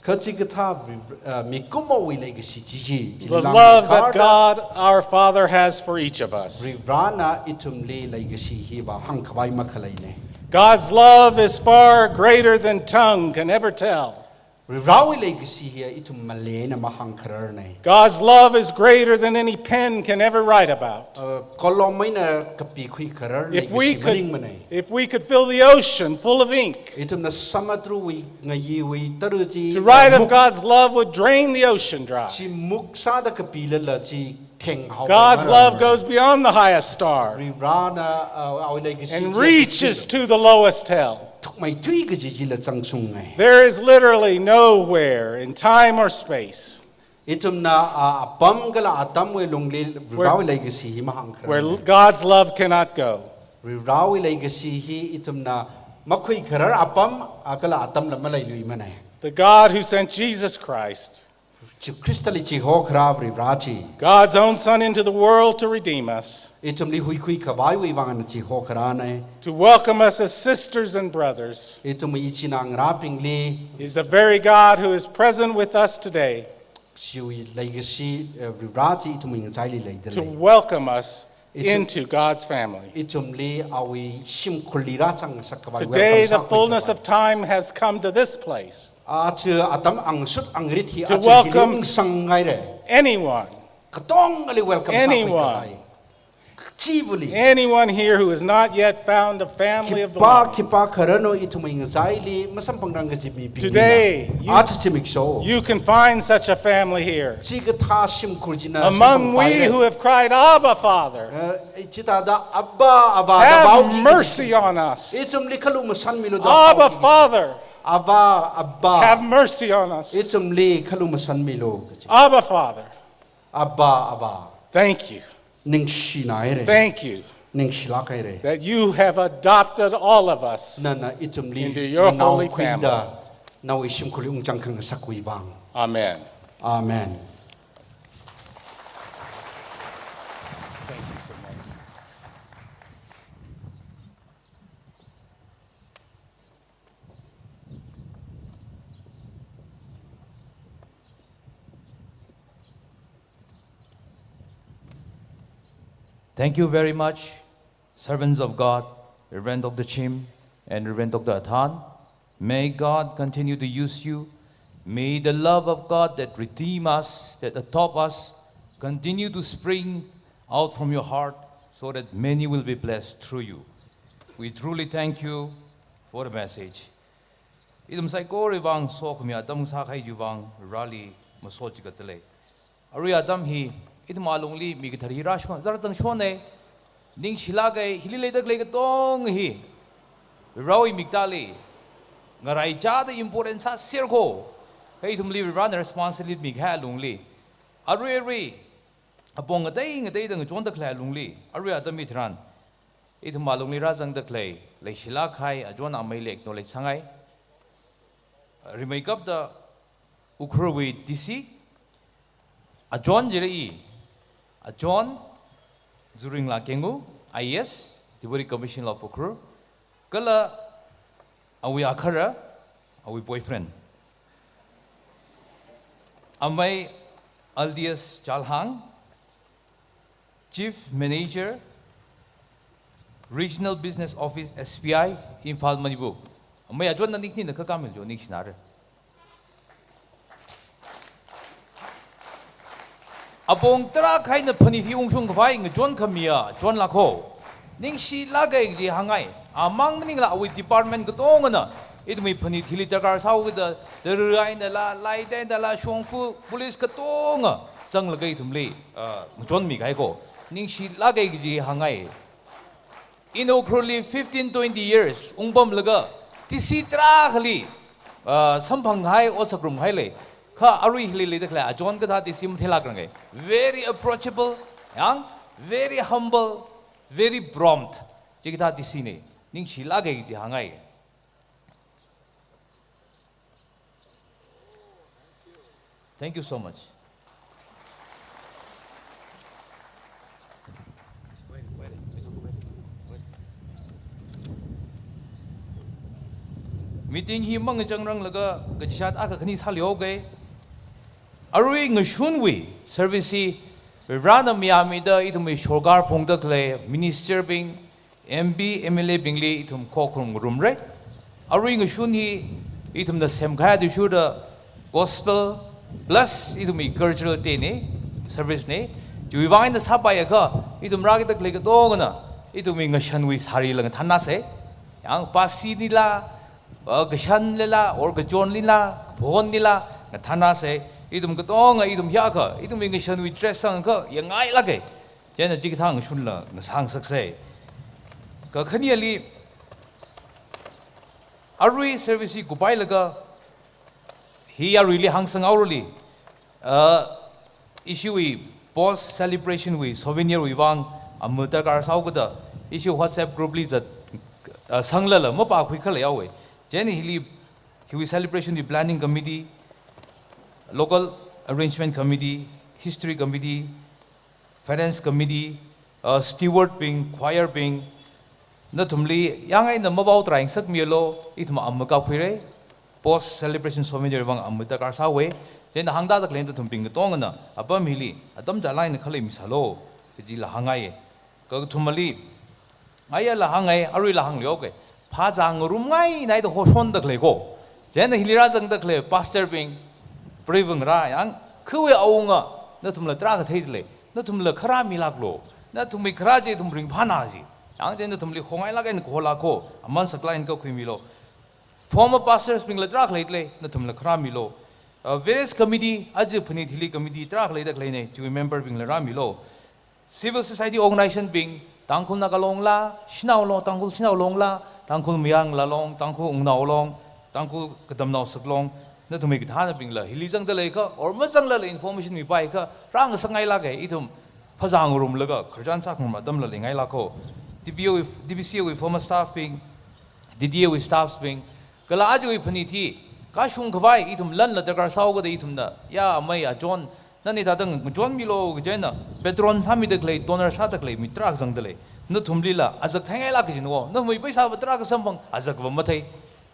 khachi ga tha mi kumo wi legacy ji The love that God our Father has for each of us. Rivrana itumli legacy hi ba hang khabai maklai nei God's love is far greater than tongue can ever tell. Rivrawi legacy here itum male na mahang karar nei God's love is greater than any pen can ever write about. kolomai na kapi khui karar If we could fill the ocean full of ink, itum na samatru wi ngayi wi taruji to write of God's love would drain the ocean dry. chi muksa da kapila la chi theng hau God's love goes beyond the highest star Rivrana our legacy and reaches to the lowest hell. mai tui ga ji la changsung ngai There is literally nowhere in time or space itum na apam gala atam we longle Rivrawi legacy hi mahang where karar God's love cannot go. Rivrawi legacy hi itum na makhui karar apam akala atam la malai lui manai The God who sent Jesus Christ, Crystally chi ho khrav rivrachi God's own Son, into the world to redeem us, itum li hui kui kawai wi wangan chi ho khrane to welcome us as sisters and brothers, itum ichi nang raping li is the very God who is present with us today shiwi legacy rivrachi itum ing chai li to leidele welcome us into God's family. itum li awi shim khulira chang sakawai Today, the fullness of time has come to this place achu atam ang sut ang rit hi to achu welcome hilung sang ngai re anyone, katong ali welcome sa Anyone. chivuli anyone here who has not yet found a family of belonging. kipa kharano itum ing chai li masam pangrang ga jibi pi Today, ach chimik so you can find such a family here. chigatha sim kurjina Among we who have cried, Abba, Father, chitada abba aba da have baugi mercy on us. itum likalu masan milu da Abba, Father, aba abba have mercy on us. itum li kalu masan milu Abba, Father, abba aba thank you. ning shi na ere Thank you ning shila kai re that you have adopted all of us na na itum li into your na holy kuida family. na wi shim kuli ung chang khang sakui bang Amen. amen Thank you so much. Thank you very much, servants of God, Reverend Dr. Chim and Reverend Dr. Athan. May God continue to use you. May the love of God that redeem us, that adopt us, continue to spring out from your heart so that many will be blessed through you. We truly thank you for the message. Idam sai ko ribang sok mi adam sa khai juwang rally masot jigatale. Ari adam hi idam alongli mi githari rashwan zar tang shone ning shilagai hilile dak le tong hi rawi miktali ngarai cha the importance sa sirko hey tum li run responsibility mi kha lungli arui apong ngai dang chon da kla lungli arui atami thran itum malungli ra jang da klai lai shila khai ajon amai le acknowledge sangai remake up the Ukhruwi DC ajon jiri ajon Zuring La Kengu IS Deputy Commissioner of Ukhru kala awi akhara awi boyfriend amai Aldias Chalhang Chief Manager Regional Business Office SPI Imphal Manipur amai ajon na nikni na ka kamil jo nik sinar Abong tera kai na pani thi ungsung kwai ng John Khamia John Lakho ning si lagay di hangai amang ning la with department ko tong na it may pani thili takar sau da rai na la lai den da la shongfu police ka tong sang lagay tumli John mi kai ko ning si lagay di hangai inocrally 15-20 years ungbam laga ti si tra khali sampang hai o sakrum hai le Ka arui hili le kla John ka thati sim thela krangai very approachable yang very humble very prompt ji ka thati sine ning shila ge ji hangai Thank you so much Meeting hi mang changrang laga gajisat aka khani salyo ge Arui ngashunwi service rana Miami da itum shogar pongda kle minister bing MB MLA bingli itum Khokharum rumre Arui ngashunhi itum da semkhaya du shuda gospel plus itum cultural te ne service ne juiwain da sapaya ka itum ragi da kle ka dogna itum ngashanwi sari lang thanna se yang pasi nila gashan lila or gajon lila bhon nila thana se idum ka tong idum ya ka idum ingishan wi dress sang ka yangai lage jena jig thang shun la na sang sak se ka khani ali arui service ku pai laga hi are really hang sang auruli issue wi post celebration wi souvenir wi wang amuta kar sau ka da issue WhatsApp group li za sangla la mo pa khui khala yawe jena hi celebration the planning committee local arrangement committee, history committee, finance committee, steward being, choir being, natumli yang ay na mabaw trying sak mielo itma amaka phire post celebration souvenir bang amuta kar sawe jen hangda da klent thum ping tong na apam hili atam jalai na khale misalo ji la hangai ka thumali aya la hangai arui la hang lyoke pha jang rum ngai nai da hoson da khle ko jen hilira jang da khle pastor being Preveng ra yang kwe aunga na tumla tra ka theidle na tumla khara milaklo na tumi khara je tum ring phana ji yang je na tumli khongai la gen khola ko aman saklain ka khimilo former pastors bing la tra khleitle na tumla khara milo various committee aj phani thili committee tra khlei da khleine to member bing la ra milo civil society organization bing tangkhul na kalong la shinau lo tangkhul shinau long la tangkhul miang la long tangkhul ungnau long tangkhul kadam nau saklong na tumay githana bingla hilijang dalay ka or masang la information mi pai ka rang sangai la ge itum phajang rum laga kharjan sak ngum adam la lingai la ko DBCA with former staff being DDA with staffs being kala aju phani thi ka shung khwai itum lan la dakar saw ga itum da ya mai a John nani da dang John milo ge jena petron sami de klei donor sa ta klei mitrak jang dalay na thumli la ajak thangai la ge jinwo na mai paisa ba tra ka sambang ajak ba mathai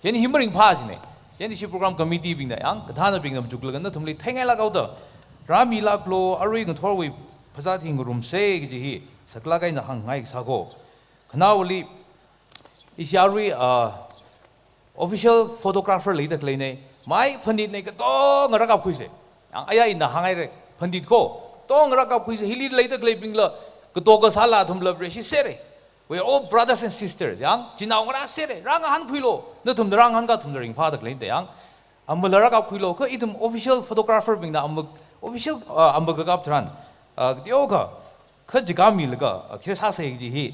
yen himring pha jine Jenisi program committee bing da yang kathana bing am jukla na thumli thengai la gauda rami la klo arui ngathor wi phaja thing room se gi hi sakla kai na hang ngai sago khanawli isiarui official photographer le da kleine mai phandit nei ka to ngara ka khuise yang aya in na hangai re phandit ko to ngara ka khuise hili le da klei bing la ka to ka sala thumla bre si sere we are all brothers and sisters yang jinau ngara sere rang han khuilo na thum rang han ka thum ring pha da klein de yang amulara ka khuilo ka idum official photographer bing na official ambaga kap tran dioga kha jigami laga khire sa se ji hi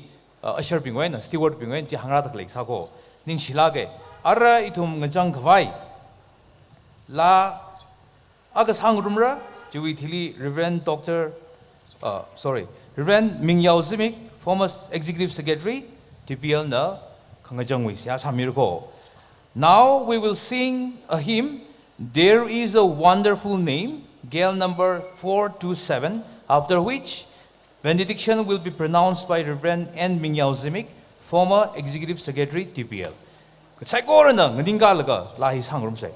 ashar bing wen steward bing wen ji hangra da klei sa ko ning shilage ara itum ngajang khwai la Agas Hangrumra, Jubilee Reverend Reverend Mingyao Zimik, former Executive Secretary, TPL na Kangajangwi Siya Samirko. Now we will sing a hymn, There is a Wonderful Name, Gale number 427, after which benediction will be pronounced by Reverend N. Mingyao Zimik, former Executive Secretary, TPL. Saigora na ngadingkalaga lahi sangrum say.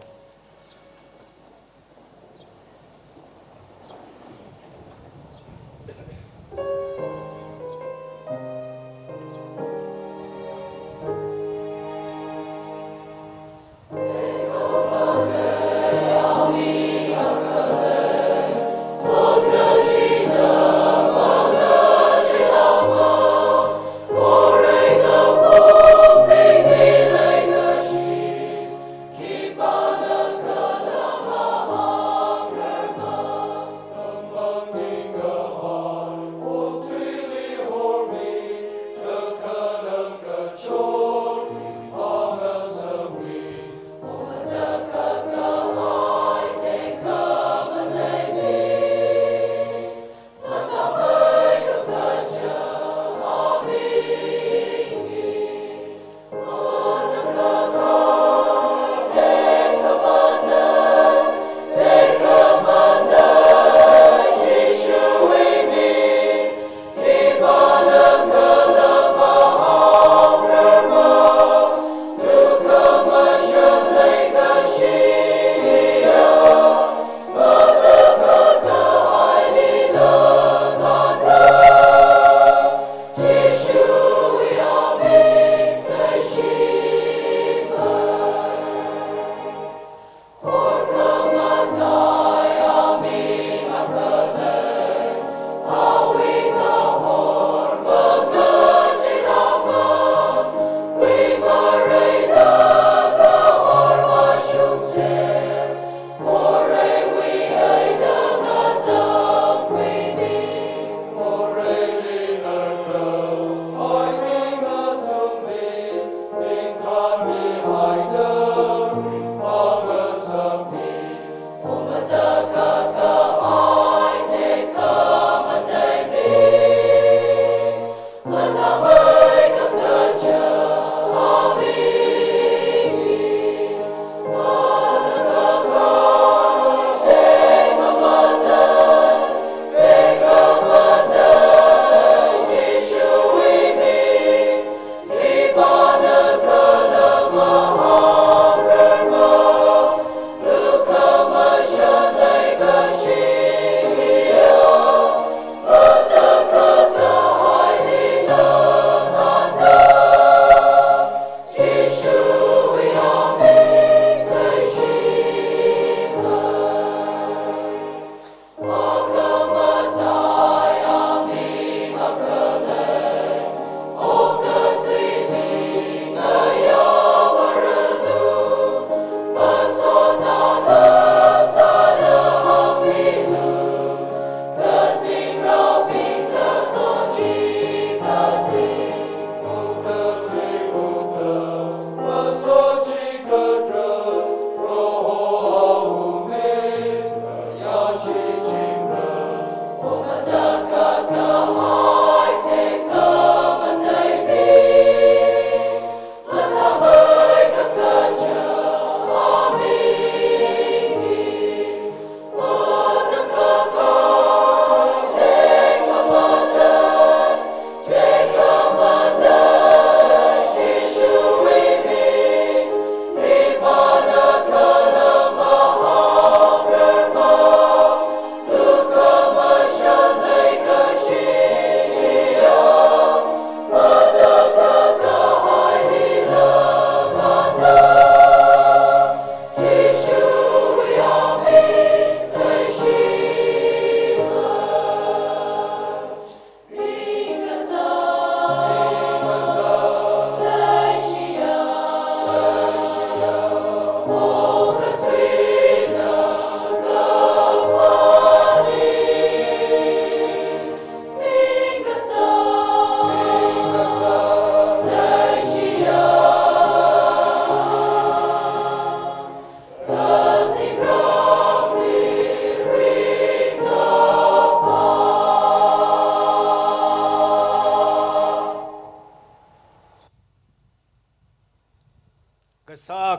Keep on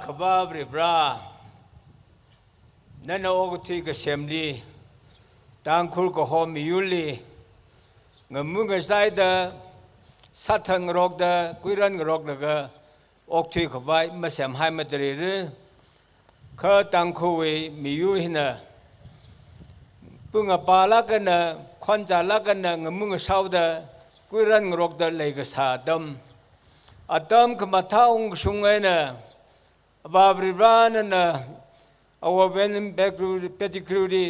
khaba bra nana ogti ka semli tangkhul ko hom yuli ngamunga saida sathang rok da kuiran rok daga okti khaba masam hai madri kha tangkhui miyu hina punga pala kana khonja la kana ngamunga sauda kuiran rok da lega sadam atam kmathaung sungaina babrivan na awaben background peticrudi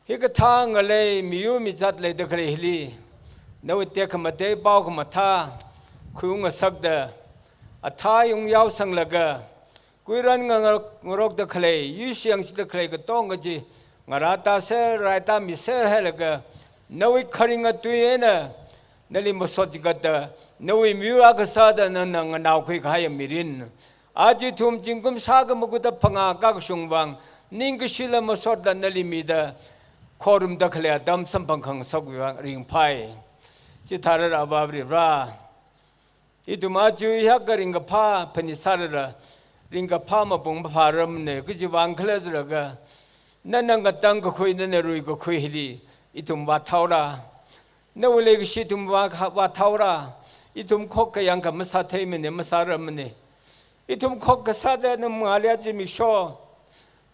hikathang ale miyu mi chat le de khre hili no te khamate pau kmatha khuyung sakda atha yung yaw sanglaga kuiran ngorok de khle yusiang si de khle ka tong ji ngarata se raita mi se helaga no kharinga tuena nali mosojigata no miyu agasada na naokhi khaya mirin aji thum jingkum saga muguda phanga ka sungwang ning shila masot da nalimida khorum da khle dam sampang khang sogwang ring phai chi thara ababri ra iduma ju ya garinga pha phani sarara ringa pha ma bong pharam ne kuji wang khle zraga nananga tang ko khoi ne rui ko khoi hili itum wa thaura ne wole gi shitum wa thaura itum khok ka yang ka masa thei me ne masaram ne itum khok ka sada ne malia ji mi sho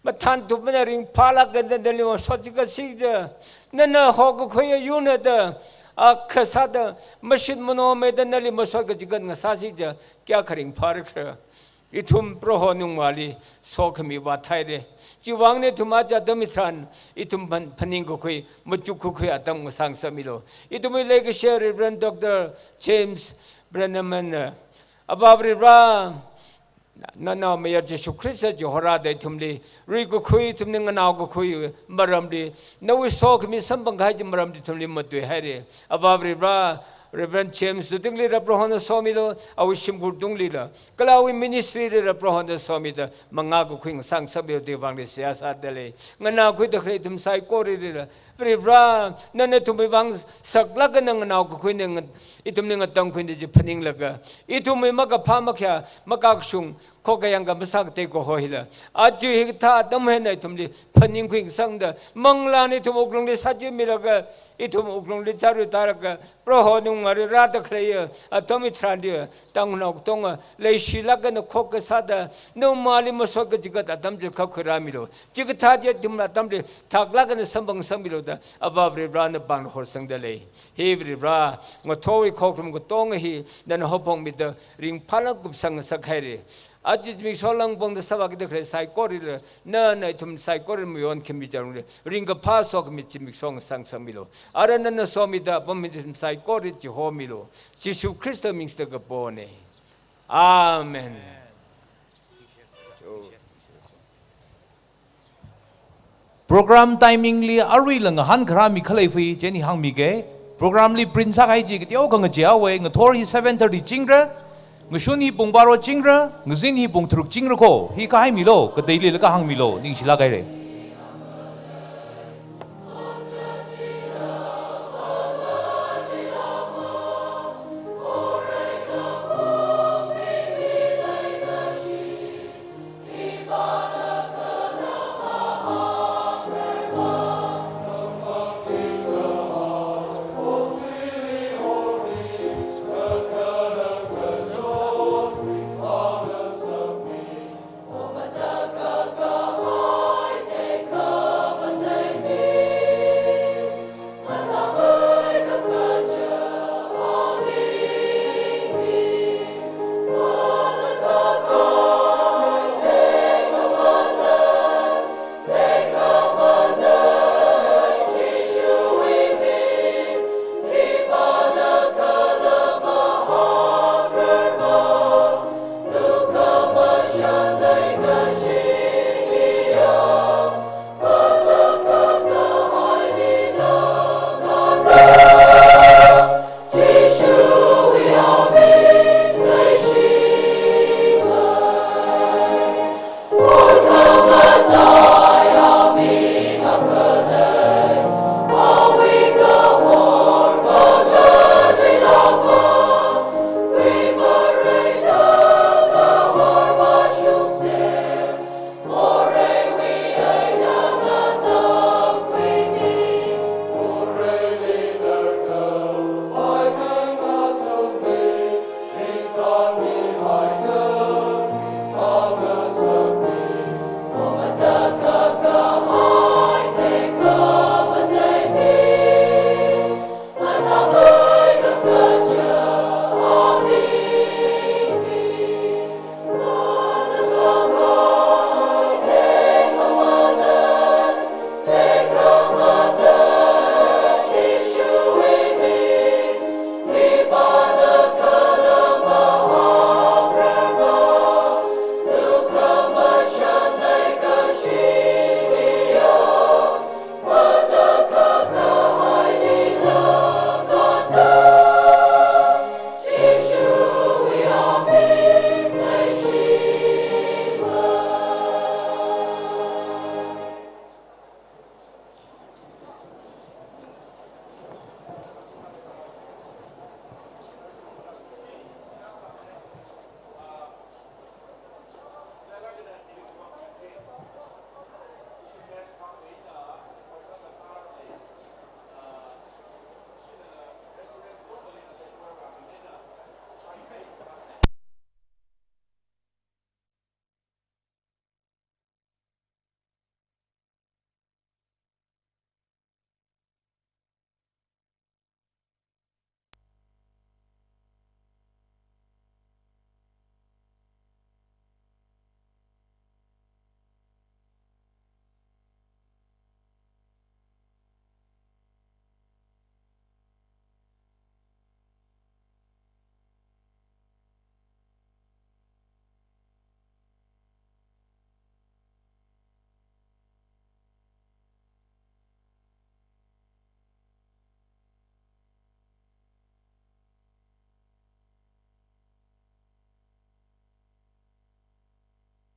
mathan tu ne ring phala ka de le so ji ka sigja nana hok khoi yu ne da akha sada mashid mono me de ne li maso ka ji ka nga sa sigja kya kharing pharik itum proho nung wali so khami wa thai re ji wang ne thuma ja domitran itum phaning ko khoi muchu ko khoi atam sang samilo itum le ke share Reverend Dr. James Brenneman ababri ra nana mayor Jesu Christ ji hora de tumli ri ko khoi tumne ngana ko khoi maramdi no so khami sambang gai ji maramdi tumli matwe hare ababri ra Reverend James Dungli Raprohana Somilo, Awishim Gurdunglila, Kalawi Ministry Raprohana Somida, Mangago Queen Sang Sabil de Vangesia Sadele, Nana quit the Cretum Sai Corridor, Rivra, Nana to be Vangs Saklagan and Nauko Queen, Ituming a tongue Queen is Pening Laga, Itumi Maka Pamaka, Makakshung, Kokayanga Masak Teko Hohila, Aju Hita, Domena Tumli, Pening Queen Sangda, Manglani to Oklong Saji Milaga, Itum Oklong Lizaru Taraka, Prohodung. Rata Clay, a Tommy Trandia, Tangnok Tonga, Lay Shilagan, the Kokasada, no Mali Mosoka Jigat, Adamja Kokuramilo, Jigataja Dumla Tamdi, Taglagan, the Sambang Samilo, above the Rana Bang Horsang delay. Heavy Ra, Motori Kokum Gotonga he, then Hopong with the ring Palakup Sang Sakari. Ajit mi solang bong the savak de kre sai koril na na tum sai koril mi on kemi jarung ring ka pa sok mi chimik song sang samilo aran na so mi da bom mi sai koril ji ho milo Jesu Christ mings de bone amen program timing li arwi lang han khra mi khalai phi jeni hang mi ge program li prince khai ji ke tyo gang ja we ngathor hi 7:30 chingra ngshuni pung baro chingra ngzin hi pung truk chingra ko hi ka hai milo ka daily la ka hang milo ning sila gai re